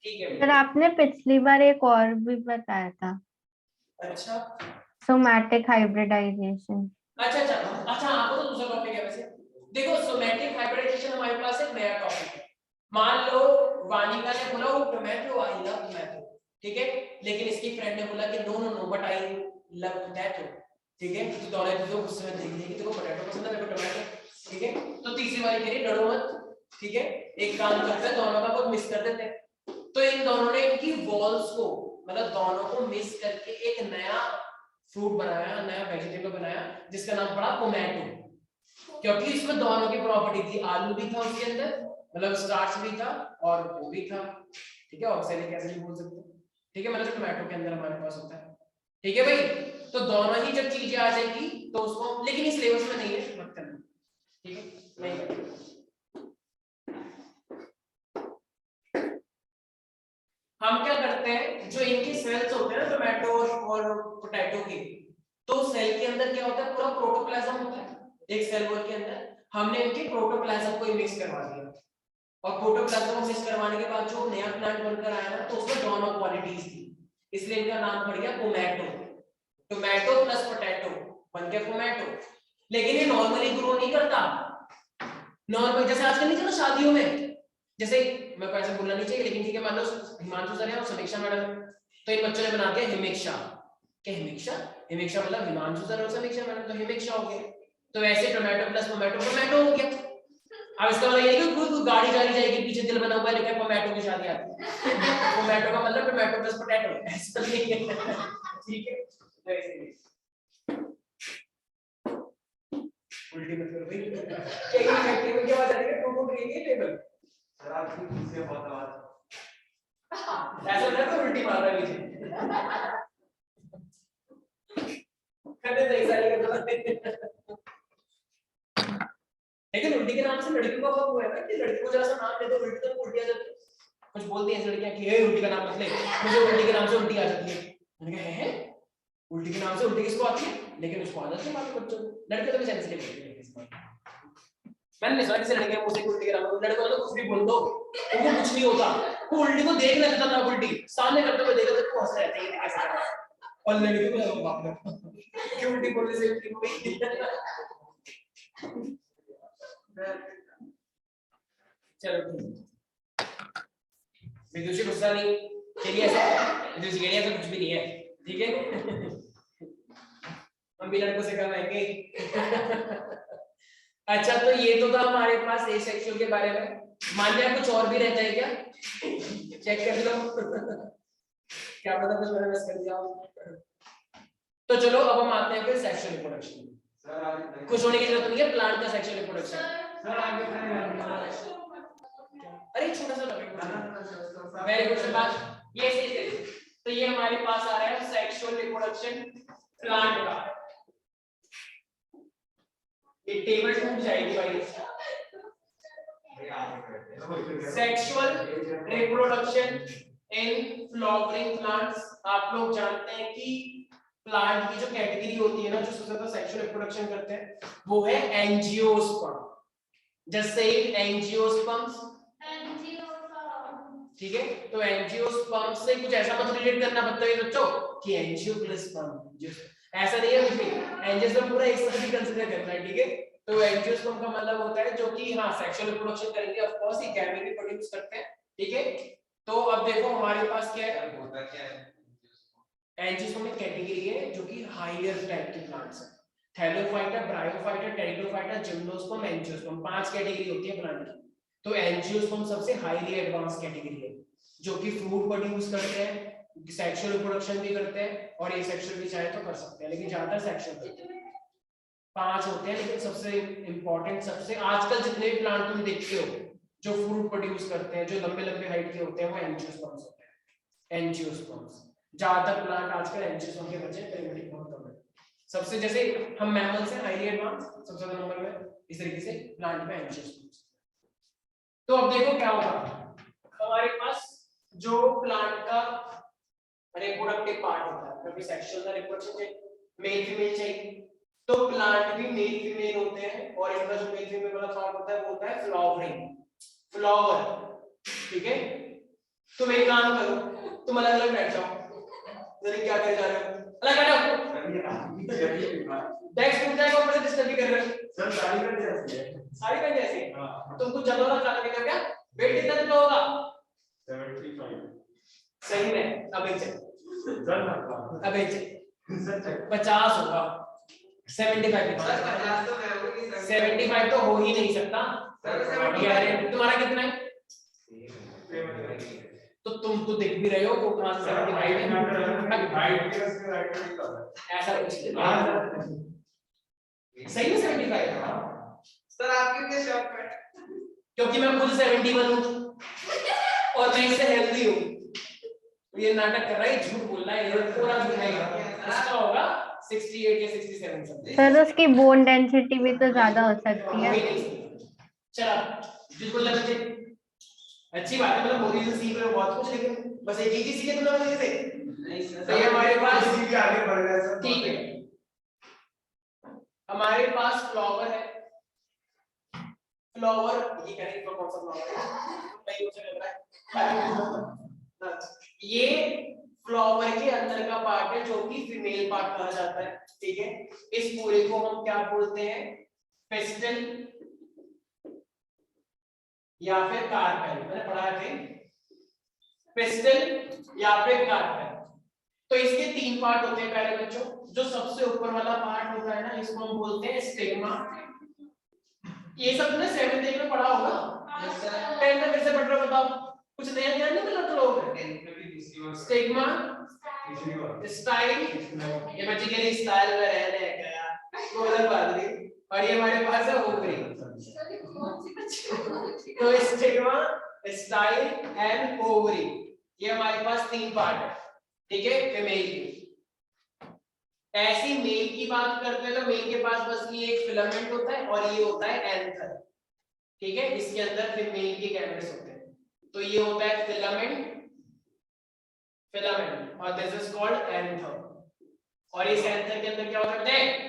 ठीक है। सर आपने पिछली बार एक और भी बताया था, अच्छा सोमैटिक हाइब्रिडाइजेशन। अच्छा अच्छा अच्छा, आपको तो दूसरा टॉपिक है वैसे। देखो सोमैटिक हाइब्रिडाइजेशन हमारे पास एक नया टॉपिक है। मान लो वानिका ने बोला वो टोमेटो, आई लव टोमेटो, ठीक है, लेकिन इसकी फ्रेंड ने बोला कि no no no but I love potato, ठीक है। तो दोनों एक दूसरे को गुस्से में देख रहे हैं कि तेरे को पोटैटो पसंद है, मेरे को टोमेटो, ठीक है। तो तीसरी वाली कह रही लड़ो मत, ठीक है, एक काम करते हैं दोनों का बहुत मिस कर देते हैं। तो इन दोनों ने इनकी वॉल्स को, मतलब दोनों को मिस करके एक नया फ्रूट बनाया, नया वेजिटेबल बनाया जिसका नाम पड़ा टोमेटो, क्योंकि इसमें दोनों की प्रॉपर्टी थी, आलू भी था उसके अंदर, मतलब स्टार्च भी था और वो भी था, ठीक है, ऑक्सैलिक एसिड भी बोल सकते हैं, ठीक है, मतलब टोमेटो के अंदर हमारे पास होता है, ठीक है भाई। तो दोनों ही जब चीजें आ जाएगी तो उसको, लेकिन इस सिलेबस में नहीं है, मत करना, ठीक है, नहीं करना। हम क्या करते हैं, जो इनके सेल्स होते हैं ना टोमेटो और पोटैटो के, तो सेल के अंदर क्या होता है, पूरा प्रोटोप्लाज्म होता है एक सेल वॉल के अंदर। हमने इनके प्रोटोप्लाज्म को मिक्स करवा दिया, और प्रोटोप्लाज्म को मिक्स करवाने के बाद जो नया प्लांट बनकर आया ना, तो उसमें दोनों क्वालिटीज थी, इसलिए इनका नाम पड़ गया पोमैटो। टोमेटो प्लस पोटैटो बन गया पोमैटो। लेकिन ये नॉर्मली ग्रो नहीं करता, नॉर्मल जैसे आजकल नहीं चला शादियों में, जैसे मैं को ऐसे बोलना नहीं चाहिए लेकिन ठीक है, मान लो हिमांशु सर है और समीक्षा मैडम, तो इन बच्चों ने बना दिया हिमेक्षा, क्या हिमेक्षा, हिमेक्षा मतलब हिमांशु सर और समीक्षा मैडम, तो हिमेक्षा हो गया। तो वैसे टोमेटो प्लस टोमेटो टोमेटो हो गया। अब इसका मतलब ये नहीं कि कोई गाड़ी गाड़ी जाएगी पीछे दिल बना हुआ है लेकिन टोमेटो की शादी आती है, टोमेटो का मतलब टोमेटो प्लस पोटैटो, ऐसा नहीं है, ठीक है। तो ऐसे उल्टी मत करो भाई, क्या फैक्ट्री में क्या बात है, टू टू ये टेबल सर आपकी पीछे बहुत आवाज, ऐसा लग रहा है उल्टी मार रहा है मुझे, करने तो ऐसा ही करता। लेकिन उल्टी के नाम से लड़कियों का बहुत हुआ है ना कि लड़की को जरा सा नाम दे दो उल्टी तो उल्टी आ जाती है। कुछ बोलती हैं लड़कियां कि हे उल्टी का नाम मत ले, मुझे उल्टी के नाम से उल्टी आ जाती है। मैंने कहा है उल्टी के नाम से उल्टी किसको आती है, लेकिन उसको आदत है बाकी बच्चों को, लड़के तो भी सेंसिटिव होते हैं इस बात। मैंने नहीं सुना किसी लड़के के मुंह से उल्टी के नाम, लड़कों को कुछ भी बोल दो उनको कुछ नहीं होता, वो उल्टी को देख लेता था, उल्टी सामने करते हुए देखा तो हंस रहे थे ऐसा कर, और लड़की को लगा बाप रे क्यों उल्टी बोलने से उल्टी हो गई। चलो विदुषी गुस्सा नहीं, चलिए ऐसा विदुषी कह रही है तो कुछ भी नहीं है, ठीक है। हम भी लड़कों से कम आएंगे। अच्छा तो ये तो था हमारे पास एसेक्सुअल के बारे में, मान लिया कुछ और भी रहता है क्या, चेक कर लो, क्या पता कुछ मैंने मिस कर दिया हो। तो चलो अब हम आते हैं फिर सेक्सुअल रिप्रोडक्शन। खुश होने की जरूरत नहीं है, प्लांट का सेक्सुअल रिप्रोडक्शन। अरे छोटा सा टॉपिक, वेरी गुड शाबाश, यस यस यस। तो ये हमारे पास आ रहा है सेक्सुअल रिप्रोडक्शन प्लांट का, ये टेबल टूट जाएगी भाई। Sexual reproduction in flowering plants. आप लोग जानते हैं कि प्लांट की जो कैटेगरी होती है ना, जो सबसे ज्यादा सेक्सुअल रिप्रोडक्शन करते हैं, वो है एंजियोस्पर्म। जस्ट से एंजियोस्पर्म्स, ठीक है। तो एंजियोस्पर्म से कुछ ऐसा मत रिलेट करना बच्चों कि एंजियोप्लाज्म, ऐसा नहीं है कुछ भी, एंजियोस्पर्म पूरा एक साथ ही कंसीडर करना है, ठीक है। तो एंजियोस्पर्म का मतलब होता है जो कि हाँ सेक्सुअल रिप्रोडक्शन करेंगे, ऑफ कोर्स ये गैमेट भी प्रोड्यूस करते हैं, ठीक है। तो अब देखो हमारे पास क्या है, होता क्या है? एंजियोस्पर्म एक कैटेगरी है जो कि हायर टाइप के प्लांट्स है। Thallophyta, bryophyta, pteridophyta, gymnosperm, angiosperm, 5 category होती है प्लांट की। तो एंजियोस्पर्म सबसे हाईली एडवांस कैटेगरी है जो कि फ्रूट प्रोड्यूस करते हैं, सेक्सुअल रिप्रोडक्शन भी करते हैं और एसेक्सुअल भी चाहे तो कर सकते हैं, लेकिन ज्यादातर सेक्सुअल। 5 होते हैं, लेकिन सबसे इंपॉर्टेंट, सबसे आजकल जितने भी प्लांट तुम देखते हो जो फ्रूट प्रोड्यूस करते हैं, जो लंबे लंबे हाइट के होते हैं, वो एंजियोस्पर्म्स होते हैं। एंजियोस्पर्म्स ज्यादातर प्लांट आजकल एंजियोस्पर्म के बचे हैं, पेरिमेटिक बहुत कम है। सबसे जैसे हम मैमल्स हैं हाईली एडवांस, सबसे ज्यादा नंबर में, इस तरीके से प्लांट में एंजियोस्पर्म्स। तो अब देखो क्या होगा, हमारे पास जो प्लांट का रिप्रोडक्टिव पार्ट होता है, कभी सेक्सुअल का रिप्रोडक्शन चाहिए, मेल फीमेल चाहिए, तो प्लांट भी मेल फीमेल होते हैं और इनका जो मेल फीमेल वाला पार्ट होता है वो होता है फ्लावरिंग, फ्लावर। ठीक है, तुम एक काम करो, तुम अलग अलग बैठ जाओ, जरा क्या कर जा रहे हो, अलग बैठ जाओ, डेस्क टूट जाएगा, ऊपर से डिस्टर्ब भी कर रहे हो सर सारी का जैसी है। सारी का जैसे। हां तुम कुछ ज्यादा ना खा लेगा क्या, वेट कितना किलो होगा? 75 सही में अब एक चेक, सर मतलब अब एक चेक, सर 50 होगा, 75 सर 50 तो मैं हूं कि 75 तो हो ही नहीं सकता। तुम्हारा कितना है? तो तुम तो देख भी रहे हो वो कहां से 75 हाइट के उसके राइट में निकल ऐसा कुछ सही है 75। सर आप कितने शॉर्ट में? क्योंकि मैं खुद 71 हूं और मैं इससे हेल्दी हूं। ये नाटक कर रहा है, झूठ बोल रहा है, ये पूरा झूठ नहीं है। इसका होगा 68 या 67 समथिंग। सर उसकी बोन डेंसिटी भी तो ज्यादा हो सकती है। चला बिल्कुल लग बच्चे, अच्छी बात है, मतलब मोदी से सीख रहे हो बहुत कुछ, लेकिन बस एक ही चीज सीखे तुमने मोदी से नहीं सर, तो ये हमारे पास किसी भी आगे बढ़ गया सर। ठीक है, हमारे पास फ्लावर है। फ्लावर ये कह रहे हैं कौन सा फ्लावर है, नहीं मुझे लग रहा है ये फ्लावर के अंदर का पार्ट है जो कि फीमेल पार्ट कहा जाता है। ठीक है, इस पूरे को हम क्या बोलते हैं, पेस्टल या फिर कार्पेल। मैंने पढ़ा है पेस्टल या फिर कार्पेल। तो इसके 3 पार्ट होते हैं प्यारे बच्चों। जो सबसे ऊपर वाला पार्ट होता है ना, इसको हम बोलते हैं स्टिग्मा। ये सब तुमने 7th में पढ़ा होगा, 10th में फिर से पढ़ रहे हो, बताओ कुछ नया ध्यान नहीं मिला तो लोग? 10th में भी दूसरी बार स्टिग्मा, तीसरी बार स्टाइल, ये बच्चे के लिए स्टाइल में रहने गया वो अलग बात है। और ये हमारे पास है ओवरी। तो स्टिग्मा, स्टाइल एंड ओवरी, ये हमारे पास 3 पार्ट है। ठीक है, फीमेल की। ऐसी मेल की बात करते हैं तो मेल के पास बस ये एक फिलामेंट होता है और ये होता है एंथर। ठीक है, इसके अंदर फीमेल के गैमेट्स होते हैं। तो ये होता है फिलामेंट, फिलामेंट, और दिस इज कॉल्ड एंथर। और इस एंथर के अंदर क्या होता है?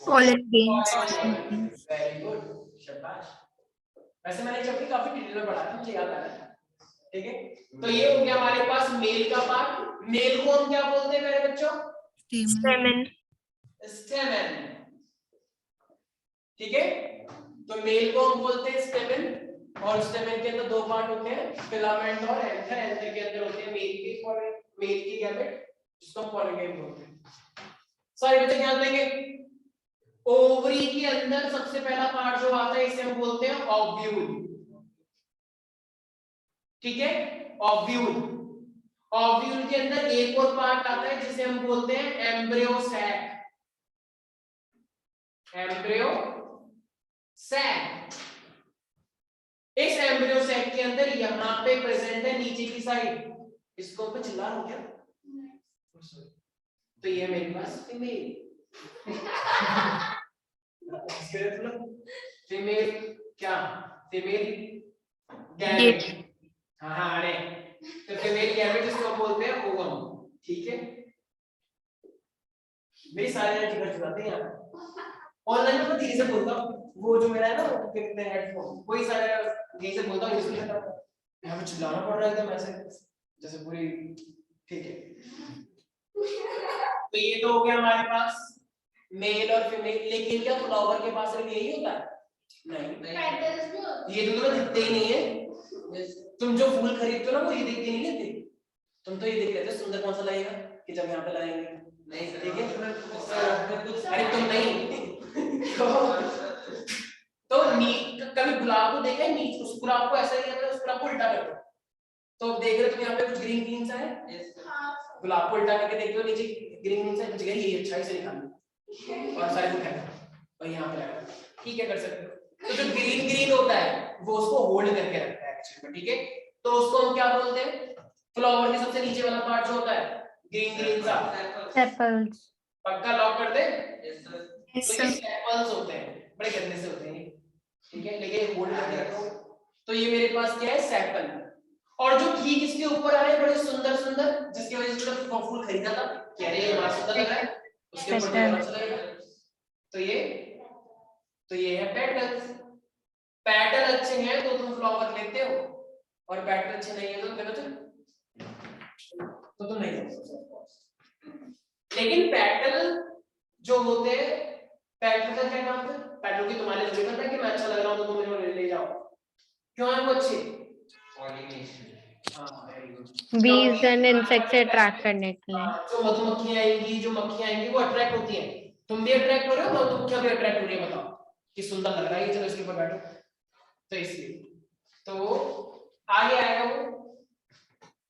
Pollen grains. वेरी गुड, शाबाश। वैसे मैंने चैप्टर काफी डिटेल में पढ़ा था, मुझे याद आ रहा है। ठीक है, तो ये हो गया हमारे पास मेल का पार्ट। मेल को हम क्या बोलते हैं मेरे बच्चों? Stamen. स्टेमेन। ठीक है, तो मेल को हम बोलते हैं स्टेमेन, और स्टेमेन के अंदर 2 पार्ट होते हैं, फिलामेंट और एंथर। एंथर के अंदर होते हैं मेल की गैमेट जिसको हम पॉलीगैम बोलते हैं। सारे बच्चे ध्यान देंगे। ओवरी के अंदर सबसे पहला पार्ट जो आता है इसे हम बोलते हैं ओव्यूल। ठीक है, ओव्यूल। ओव्यूल के अंदर एक और पार्ट आता है जिसे हम बोलते हैं एम्ब्रियो सैक। Embryo sac. इस एम्ब्रियो सैक के अंदर यहां पे प्रेजेंट है नीचे की साइड, इसको पे चिल्ला रहा हूं क्या? तो ये मेरे पास फीमेल फीमेल क्या? Female gamete. हाँ अरे, तो फीमेल गैमेट इसको बोलते हैं ओवम। ठीक है, मेरी सारी एनर्जी खर्च जाते हैं यार। ऑनलाइन में मैं धीरे से बोलता हूँ, वो जो मेरा है ना वो कहते हैं हेडफोन, वही सारे धीरे से बोलता हूँ, इसलिए यहाँ पे चिल्लाना पड़ रहा है एकदम ऐसे जैसे पूरी। ठीक है, तो ये तो हो गया हमारे पास मेल और फीमेल। लेकिन क्या फ्लावर के पास यही होता है? नहीं, पेटल्स भी होते ये तो दिखते ही नहीं है। तुम जो फूल खरीदते हो ना वो ये देख के नहीं लेते, तुम तो ये देख लेते हो सुंदर कौन सा लगेगा कि जब यहाँ पे लगाएंगे। नहीं ठीक है, अरे तुम नहीं तो कभी गुलाब को देखा है नीचे, उस गुलाब को ऐसा ही करते उस गुलाब को उल्टा करते, तो अब देख रहे हो तुम यहाँ पे कुछ ग्रीन ग्रीन सा है, गुलाब को उल्टा करके देखते हो नीचे ग्रीन ग्रीन सा, कुछ ये अच्छा से निकालना और सारे दिखाएगा और यहाँ पे आएगा, ठीक है कर सकते हो। तो जो ग्रीन ग्रीन होता है वो उसको होल्ड करके रखता है एक्चुअली में, ठीक है, तो उसको हम क्या बोलते हैं, फ्लावर के सबसे नीचे वाला पार्ट जो होता है ग्रीन ग्रीन सा, सेपल्स। पक्का लॉक कर दे। Yes, तो sir. ये सेपल्स होते हैं, बड़े गंदे से होते हैं, ठीक है, लेकिन होल्ड करके रखो। तो ये मेरे पास क्या है सेपल, और जो ठीक इसके ऊपर आ रहे हैं बड़े सुंदर सुंदर, जिसकी वजह से मैंने फूल खरीदा था, कह रहे हैं बड़ा सुंदर लग रहा है, उसके ऊपर जो अच्छा लगेगा, तो ये है पेटल्स। पेटल अच्छे हैं तो तुम फ्लावर लेते हो, और पेटल अच्छे नहीं है तो तुम नहीं ले सकते। लेकिन पेटल जो होते हैं, पेटल का क्या काम है, पेटल की तुम्हारे लिए करना है कि मैं अच्छा लग रहा हूं तो तुम मेरे ले जाओ, क्यों है वो अच्छे, बीज एंड इंसेक्ट्स से अट्रैक्ट करने के लिए। जो मधुमक्खियां आएंगी, जो मक्खियां आएंगी वो अट्रैक्ट होती हैं, तुम भी अट्रैक्ट हो रहे हो, मधुमक्खियां भी अट्रैक्ट हो रही है, बताओ कि सुंदर लग रहा है, चलो इसके ऊपर बैठो, तो इसलिए तो आगे आएगा वो।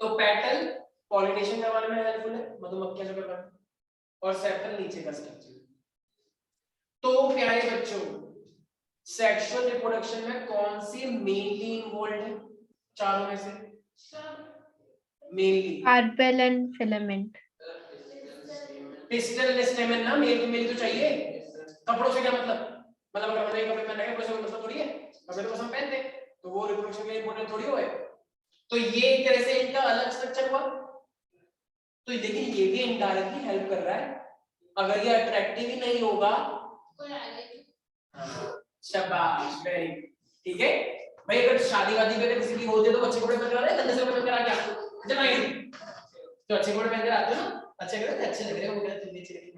तो पेटल पॉलिनेशन करवाने में हेल्पफुल है, मधुमक्खियां जो करवाने, और सेपल नीचे का स्ट्रक्चर। तो प्यारे बच्चों, सेक्सुअल रिप्रोडक्शन में कौन सी मेनली इन्वॉल्व है चारों में से, mainly carpel and filament. Pistol स्टेमन ना, मेल तो चाहिए, कपड़ों से क्या मतलब अगर हमने कपड़े पहने हैं तो मतलब थोड़ी है, कपड़े तो हम पहनते हैं, तो वो रिप्रोडक्शन के इंपॉर्टेंट थोड़ी होए, तो ये एक तरह से इनका अलग स्ट्रक्चर हुआ, तो लेकिन ये भी इनडायरेक्टली हेल्प कर रहा है, अगर ये अट्रैक्टिव ही नहीं होगा, शाबाश वेरी गुड, ठीक है भाई, अगर शादी वादी पे किसी की होती है तो अच्छे कपड़े पहन के आते हैं, गंदे से कपड़े पहन के आके आपको जमाएंगे, तो अच्छे कपड़े पहन के आते हो ना, अच्छे कपड़े अच्छे लग रहे हैं, वो कहते हैं नीचे रखिए,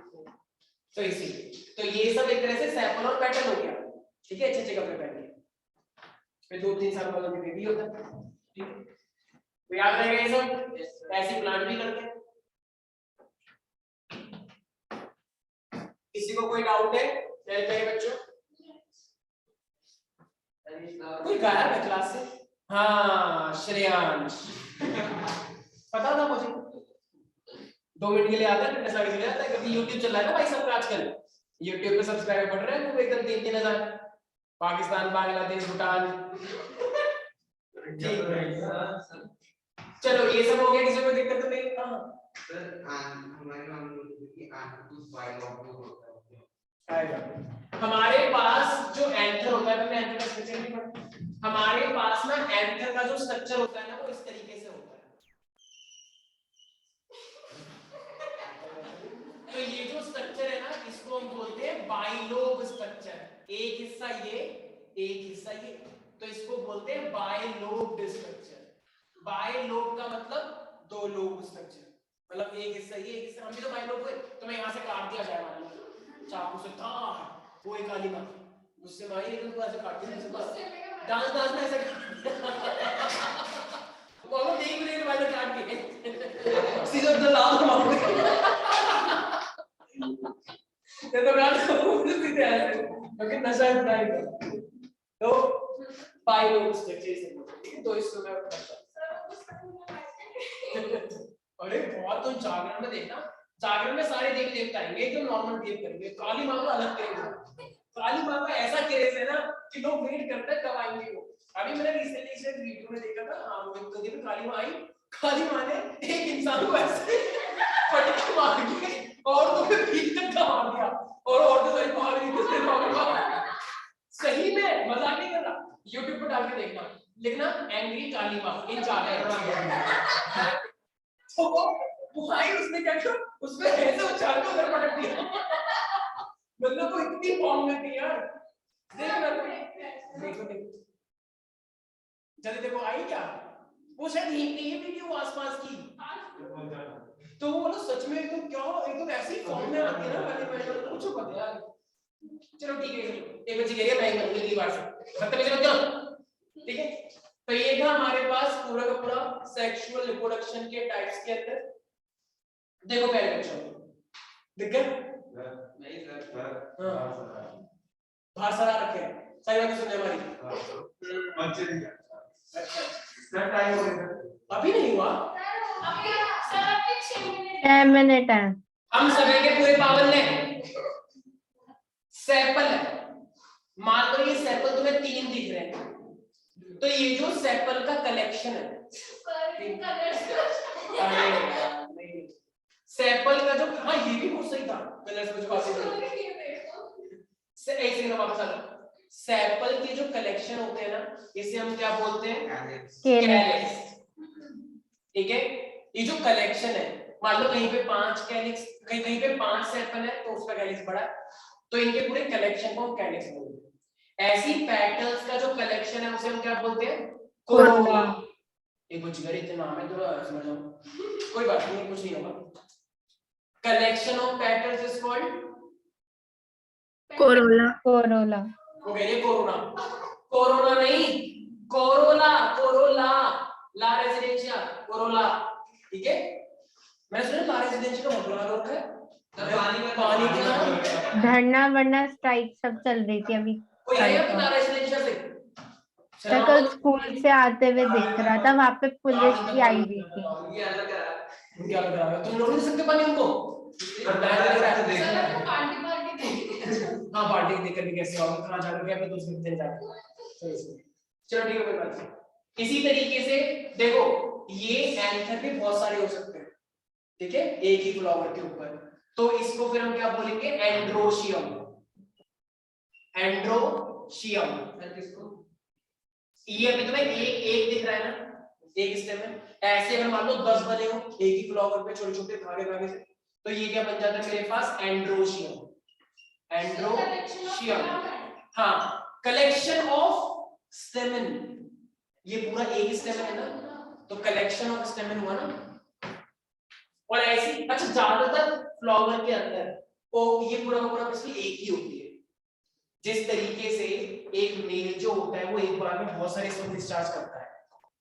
तो इसीलिए तो ये सब एक तरह से सैंपल और पैटर्न हो गया, ठीक है, अच्छे अच्छे कपड़े पहन के, फिर 2-3 साल बाद उनकी बेबी होता है, ठीक है, तो याद रहेगा ये सब, ऐसे प्लांट भी करते हैं। किसी को कोई डाउट है मेरे बच्चों, कोई गायब है क्लास से, हाँ श्रेयांश पता था मुझे, 2 मिनट के लिए आता है फिर ऐसा चले जाता है, क्योंकि YouTube चल रहा है ना भाई सबका आजकल, YouTube पे सब्सक्राइबर बढ़ रहे हैं वो एकदम 3-3 हजार, पाकिस्तान, बांग्लादेश, भूटान, चलो ये सब हो गया, किसी को दिक्कत तो नहीं। सर हमारे हमारे पास जो एंथर होता है, एंथर का स्ट्रक्चर नहीं पढ़ा, हमारे पास ना एंथर का जो स्ट्रक्चर होता है ना वो इस तरीके से होता है, तो ये जो स्ट्रक्चर है ना इसको हम बोलते हैं बाइलोब स्ट्रक्चर, एक हिस्सा ये एक हिस्सा ये, तो इसको बोलते हैं बाइलोब स्ट्रक्चर। बाइलोब का मतलब 2 लोब स्ट्रक्चर, मतलब एक हिस्सा ये एक हिस्सा, हम भी तो बाइलोब हुए, तो मैं यहां से काट दिया जाए मान लो चाकू से, था वो एक काली मां उससे मारी लेकिन तू ऐसे काट दिया, डांस डांस में ऐसे वो हम देख भी नहीं वाले काट के सीधा दलाल मार ये तो गाना सीधे ऐसे क्योंकि नशा इतना ही था, तो बाइलोब स्ट्रक्चर से ठीक है, तो इसको मैं अरे बहुत, तो जागरण में देखना, जागरण में सारे देवी देवता आएंगे, एकदम नॉर्मल देव करेंगे, काली मां का अलग करेंगे, काली मां का ऐसा क्रेज है ना कि लोग वेट करते हैं कब आएंगे वो। अभी मैंने रिसेंटली इसे वीडियो में देखा था, हाँ वो तो दिन काली मां आई, काली मां ने एक इंसान को ऐसे पटक मार के और तो फिर पीठ तक का मार दिया, और तो सही मार रही थी, सही में मजाक नहीं कर रहा, YouTube पे डाल के देखना, लिखना एंग्री काली मां इन चार तो वो भाई उसने क्या किया, उसमें ऐसे उछाल के उधर पटक दिया, मतलब वो इतनी फॉर्म में थी यार, देखो जल्दी देखो आई क्या, वो शायद ये वीडियो आसपास की, तो वो मतलब सच में एकदम क्या एकदम ऐसी फॉर्म में आती है ना, मैंने पूछो पता यार, चलो ठीक है, एक बच्ची कह रही है मैं करूंगी अगली बार से, बदतमीजी मत करो, ठीक है, तो ये था हमारे पास पूरा का पूरा सेक्सुअल रिप्रोडक्शन के टाइप्स के अंदर। देखो पहले बच्चों दिख गया नहीं सर बाहर सरा रखे हैं, सही बात सुनने हमारी बच्चे नहीं अच्छा सर टाइम हो गया अभी नहीं हुआ। अभी सर अभी 6 मिनट 10 मिनट है। हम सभी के पूरे पावन ने सैंपल है, मान लो ये सैंपल तुम्हें 3 दिख रहे हैं, तो ये जो सैंपल का कलेक्शन है सैंपल का जो, हाँ ये भी बहुत सही था कलर्स में जो बातें करी। एक सेकंड वापस आ जाओ। सैंपल के जो कलेक्शन होते हैं ना, इसे हम क्या बोलते हैं? कैलिक्स। ठीक है, ये जो कलेक्शन है, मान लो कहीं पे 5 कैलिक्स, कहीं पे 5 सैंपल है तो उसका कैलिक्स बड़ा है, तो इनके पूरे कलेक्शन को हम कैलिक्स बोलते हैं। ऐसी पेटल्स का जो कलेक्शन है उसे हम क्या बोलते हैं? कोरोला। एक कुछ गरीब इतना नाम है तो समझ लो, कोई बात नहीं, कुछ नहीं होगा। Collection of petals is called Corolla. Corolla. हो गया ये कोरोना। कोरोना नहीं, कोरोला, कोरोला, ला रेजिडेंशिया, कोरोला। ठीक है, मैं सुना ला रेजिडेंशिया का मतलब रोक है पानी के धरना वरना स्ट्राइक सब चल रही थी अभी। कोई है या ला रेजिडेंशिया से? तो कल स्कूल से आते हुए दिख रहा था, वहां पे पुलिस भी आई हुई थी। ये अलग करा क्या लग रहा है? तुम लोग नहीं सकते पानी उनको? हाँ पार्टी देकर भी कैसे होगा, कहाँ जाकर के अपने दोस्त मिलते जाकर। चलो ठीक है, कोई बात नहीं। इसी तरीके से देखो, ये एंथर भी बहुत सारे हो सकते हैं, ठीक है, एक ही फ्लावर के ऊपर, तो इसको फिर हम क्या बोलेंगे? एंड्रोशियम। एंड्रोशियम ये अभी तुम्हें एक दिख रहा है ना, एक स्टेम में। ऐसे अगर मान लो 10 बने हो एक ही फ्लावर पे छोटे छोटे धागे धागे से, तो ये क्या बन जाता है मेरे पास? एंड्रोशियम। एंड्रोशियम, हाँ, कलेक्शन ऑफ स्टेमन। ये पूरा एक स्टेमन है ना, तो कलेक्शन ऑफ स्टेमन हुआ ना। और ऐसी, अच्छा, ज्यादातर फ्लावर के अंदर वो ये पूरा का पूरा बेसिकली एक ही होती है। जिस तरीके से एक मेल जो होता है वो एक बार में बहुत सारे स्पर्म डिस्चार्ज करता है,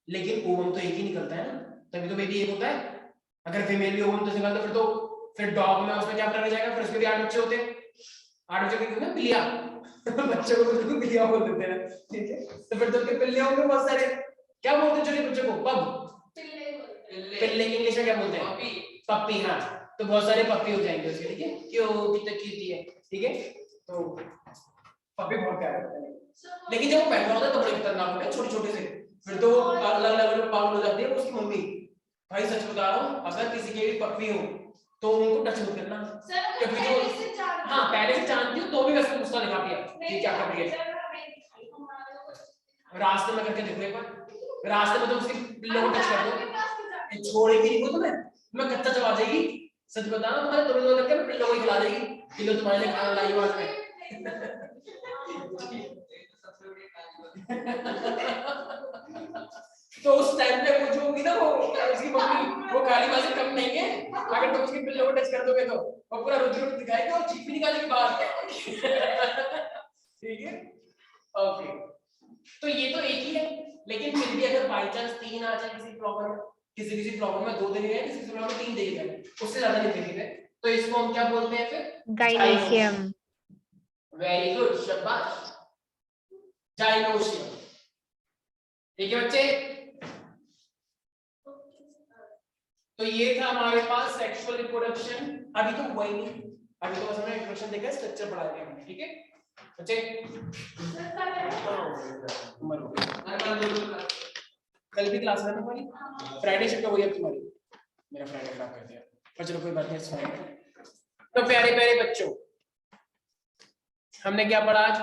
लेकिन ओवम तो एक ही निकलता है ना, तभी तो बेबी एक होता है। अगर फीमेल भी ओवम तो निकलता फिर डॉग में उसमें क्या करने जाएगा? फिर उसके भी 8 बच्चे होते हैं, 8 बच्चे कितने? पिल्लिया। बच्चे को तो पिल्लिया बोल देते हैं, ठीक है, तो फिर तो पिल्लिया होंगे बहुत सारे। क्या बोलते हैं छोटे बच्चे को? पप। पिल्ले की इंग्लिश में क्या बोलते हैं? पप्पी। हाँ, तो बहुत सारे पप्पी हो जाएंगे उसके, ठीक है, क्यों कितने क्यूटी है, ठीक है, तो पप्पी बहुत प्यारे होते हैं। लेकिन जब वो पैदा होता है तो बड़े खतरनाक होते हैं, छोटे छोटे से, फिर तो अलग लेवल पे पागल हो जाती है उसकी मम्मी। भाई सच बता रहा हूँ, अगर किसी की भी पप्पी हो तो उनको टच मत करना, क्योंकि जो, हाँ, पहले से जानती हूँ तो भी वैसे गुस्सा दिखाती है ये क्या कर रही है। रास्ते में करके देखो एक बार, रास्ते में तो उसके पिल्लों को टच कर दो, छोड़ेगी नहीं वो तुम्हें, मैं कच्चा चबा देगी। सच बता रहा हूँ, तुम्हारे तुम्हें करके पिल्लों को खिला देगी, पिल्लो तुम्हारे लिए खाना लाई आज में। तो उस टाइम पे वो जो होगी ना, वो उसकी मम्मी वो काली बाजी कम नहीं है, अगर तुम उसके पिल्लों को टच कर दोगे तो वो पूरा रुद्र रूप दिखाएगी और चीख भी निकालेगी बाहर। ठीक है, ओके, तो ये तो एक ही है, लेकिन फिर भी अगर बाई चांस 3 आ जाए किसी प्रॉब्लम में, किसी प्रॉब्लम में 2 देने गए, किसी प्रॉब्लम में 3 देने गए, उससे ज्यादा नहीं देने गए, तो इसको हम क्या बोलते हैं फिर? गाइनेशियम। वेरी गुड, शाबाश, जाइनोशियम। ठीक है बच्चे, तो ये था हमारे पास सेक्सुअल रिप्रोडक्शन। अभी तो वही नहीं, अभी तो बस हमने इंट्रोडक्शन देखा, स्ट्रक्चर पढ़ा दिया हमने, ठीक है बच्चे। कल भी क्लास है तुम्हारी, फ्राइडे शिफ्ट हो गई अब तुम्हारी, मेरा फ्राइडे खराब कर दिया, पर चलो कोई बात नहीं। तो प्यारे प्यारे बच्चों, हमने क्या पढ़ा आज?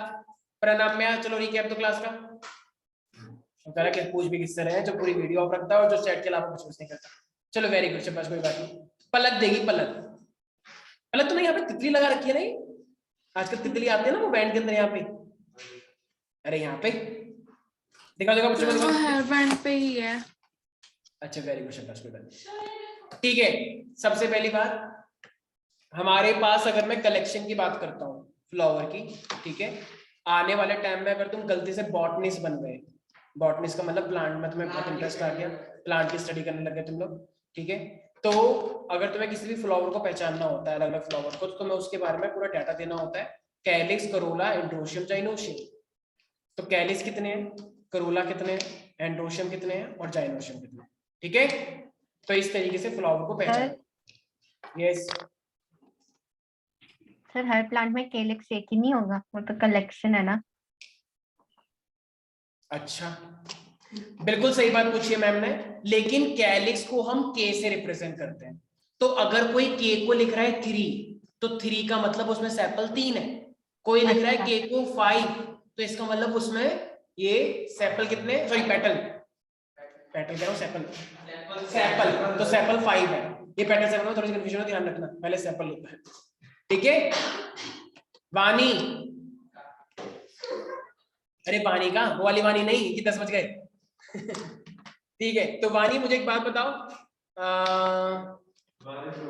प्रणम्या, चलो रिकैप तो क्लास का। कह कि पूछ भी किससे रहे, जो पूरी वीडियो ऑफ रखता है और जो चैट के अलावा कुछ नहीं करता। चलो वेरी गुड, बस कोई बात नहीं। पलक देगी, पलक, पलक तुमने यहाँ पे तितली लगा रखी है नहीं? आजकल तितली आती है ना वो बैंड के अंदर, यहाँ पे, अरे यहाँ पे दिखा देगा बच्चों को, हेयर बैंड पे ही है। अच्छा वेरी गुड, शाबाश, कोई बात नहीं। ठीक है, सबसे पहली बात, हमारे पास अगर मैं कलेक्शन की बात करता हूँ फ्लावर की, ठीक है, आने वाले टाइम में अगर तुम गलती से बॉटनिस्ट बन गए, बॉटनिस्ट का मतलब प्लांट में तुम्हें बहुत इंटरेस्ट आ गया, प्लांट की स्टडी करने लगे तुम लोग, ठीक है। तो अगर तुम्हें किसी भी फ्लावर को पहचानना होता है, अलग अलग फ्लावर को, तो तुम्हें उसके बारे में पूरा डाटा देना होता है, कैलिक्स, करोला, एंड्रोशियम, जाइनोशियम। तो कैलिक्स कितने हैं, करोला कितने हैं, एंड्रोशियम कितने हैं और जाइनोशियम कितने हैं, ठीक है। तो इस तरीके से फ्लावर को पहचान। यस सर हर प्लांट में केलिक्स एक ही नहीं होगा, वो तो कलेक्शन है ना। अच्छा, बिल्कुल सही बात पूछी है मैम ने, लेकिन कैलिक्स को हम के से रिप्रेजेंट करते हैं। तो अगर कोई के को लिख रहा है 3, तो 3 का मतलब उसमें सेपल 3 है। कोई लिख रहा है के को 5, तो इसका मतलब उसमें ये सेपल कितने, सॉरी पेटल कह रहा हूँ, सेपल, तो सेपल 5 है। ये पेटल सेपल में थोड़ी सी कंफ्यूजन है, ध्यान रखना, पहले सेपल लिखना है, ठीक है। वानी, अरे वानी का वो वाली वानी नहीं कि 10 बज गए ठीक है। तो वानी मुझे एक बात बताओ,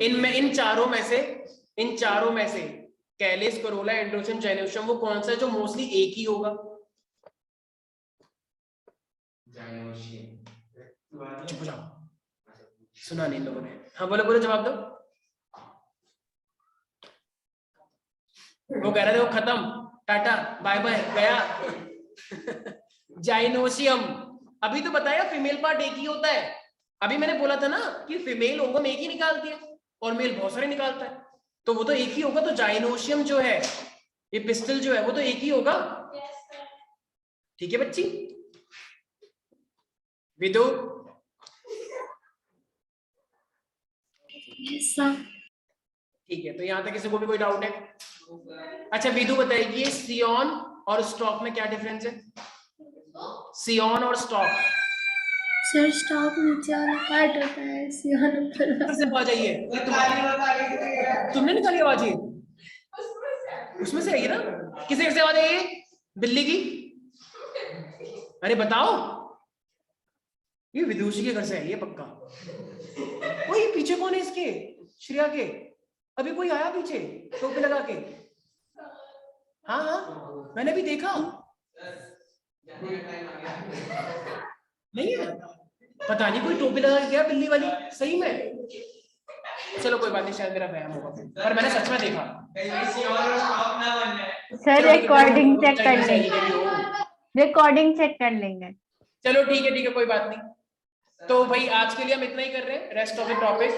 इन चारों में से कैलिस, करोला, एंड्रोशियम, जाइनोशियम, वो कौन सा है जो मोस्टली एक ही होगा? चुप हो जाओ, सुना नहीं लोगों ने। हाँ बोलो बोलो, जवाब दो। वो कह रहे थे वो खत्म, टाटा बाय बाय गया जाइनोशियम, अभी तो बताया फीमेल पार्ट एक ही होता है। अभी मैंने बोला था ना कि फीमेल ओवम एक ही निकालती है और मेल बहुत सारे निकालता है, तो वो तो एक ही होगा। तो जाइनोशियम जो है, ये पिस्टल जो है, वो तो एक ही होगा, ठीक है बच्ची। विदु, ठीक है, तो यहां तक किसी को भी कोई डाउट है? अच्छा विदु बताएगी ये सियोन और स्टॉक में क्या डिफरेंस है? सियोन और स्टॉक। सर स्टॉक नीचे वाला पार्ट होता है, सियोन ऊपर वाला। से आवाज आई है, तुमने निकाली आवाज? ये उसमें से आई है ना? किससे से आवाज आई है? बिल्ली की? अरे बताओ, ये विदुषी के घर से है ये पक्का। वो ये पीछे कौन है इसके, श्रेया के? अभी कोई आया पीछे टोपी लगा के? हाँ हाँ मैंने भी देखा, नहीं है, पता नहीं कोई टोपी लगा के गया बिल्ली वाली, सही में। चलो कोई बात नहीं, शायद मेरा वहम होगा, पर मैंने सच में देखा। सर रिकॉर्डिंग चेक कर लेंगे, रिकॉर्डिंग चेक कर लेंगे। चलो ठीक है कोई बात नहीं। तो भाई आज के लिए हम इतना ही कर रहे हैं, रेस्ट ऑफ द टॉपिक।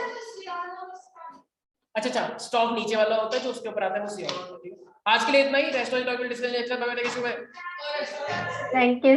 अच्छा स्टॉक नीचे वाला होता है, जो उसके ऊपर आता है वो सियोन होता है। आज के लिए इतना ही, rest of the topic discussion next time. Thank you.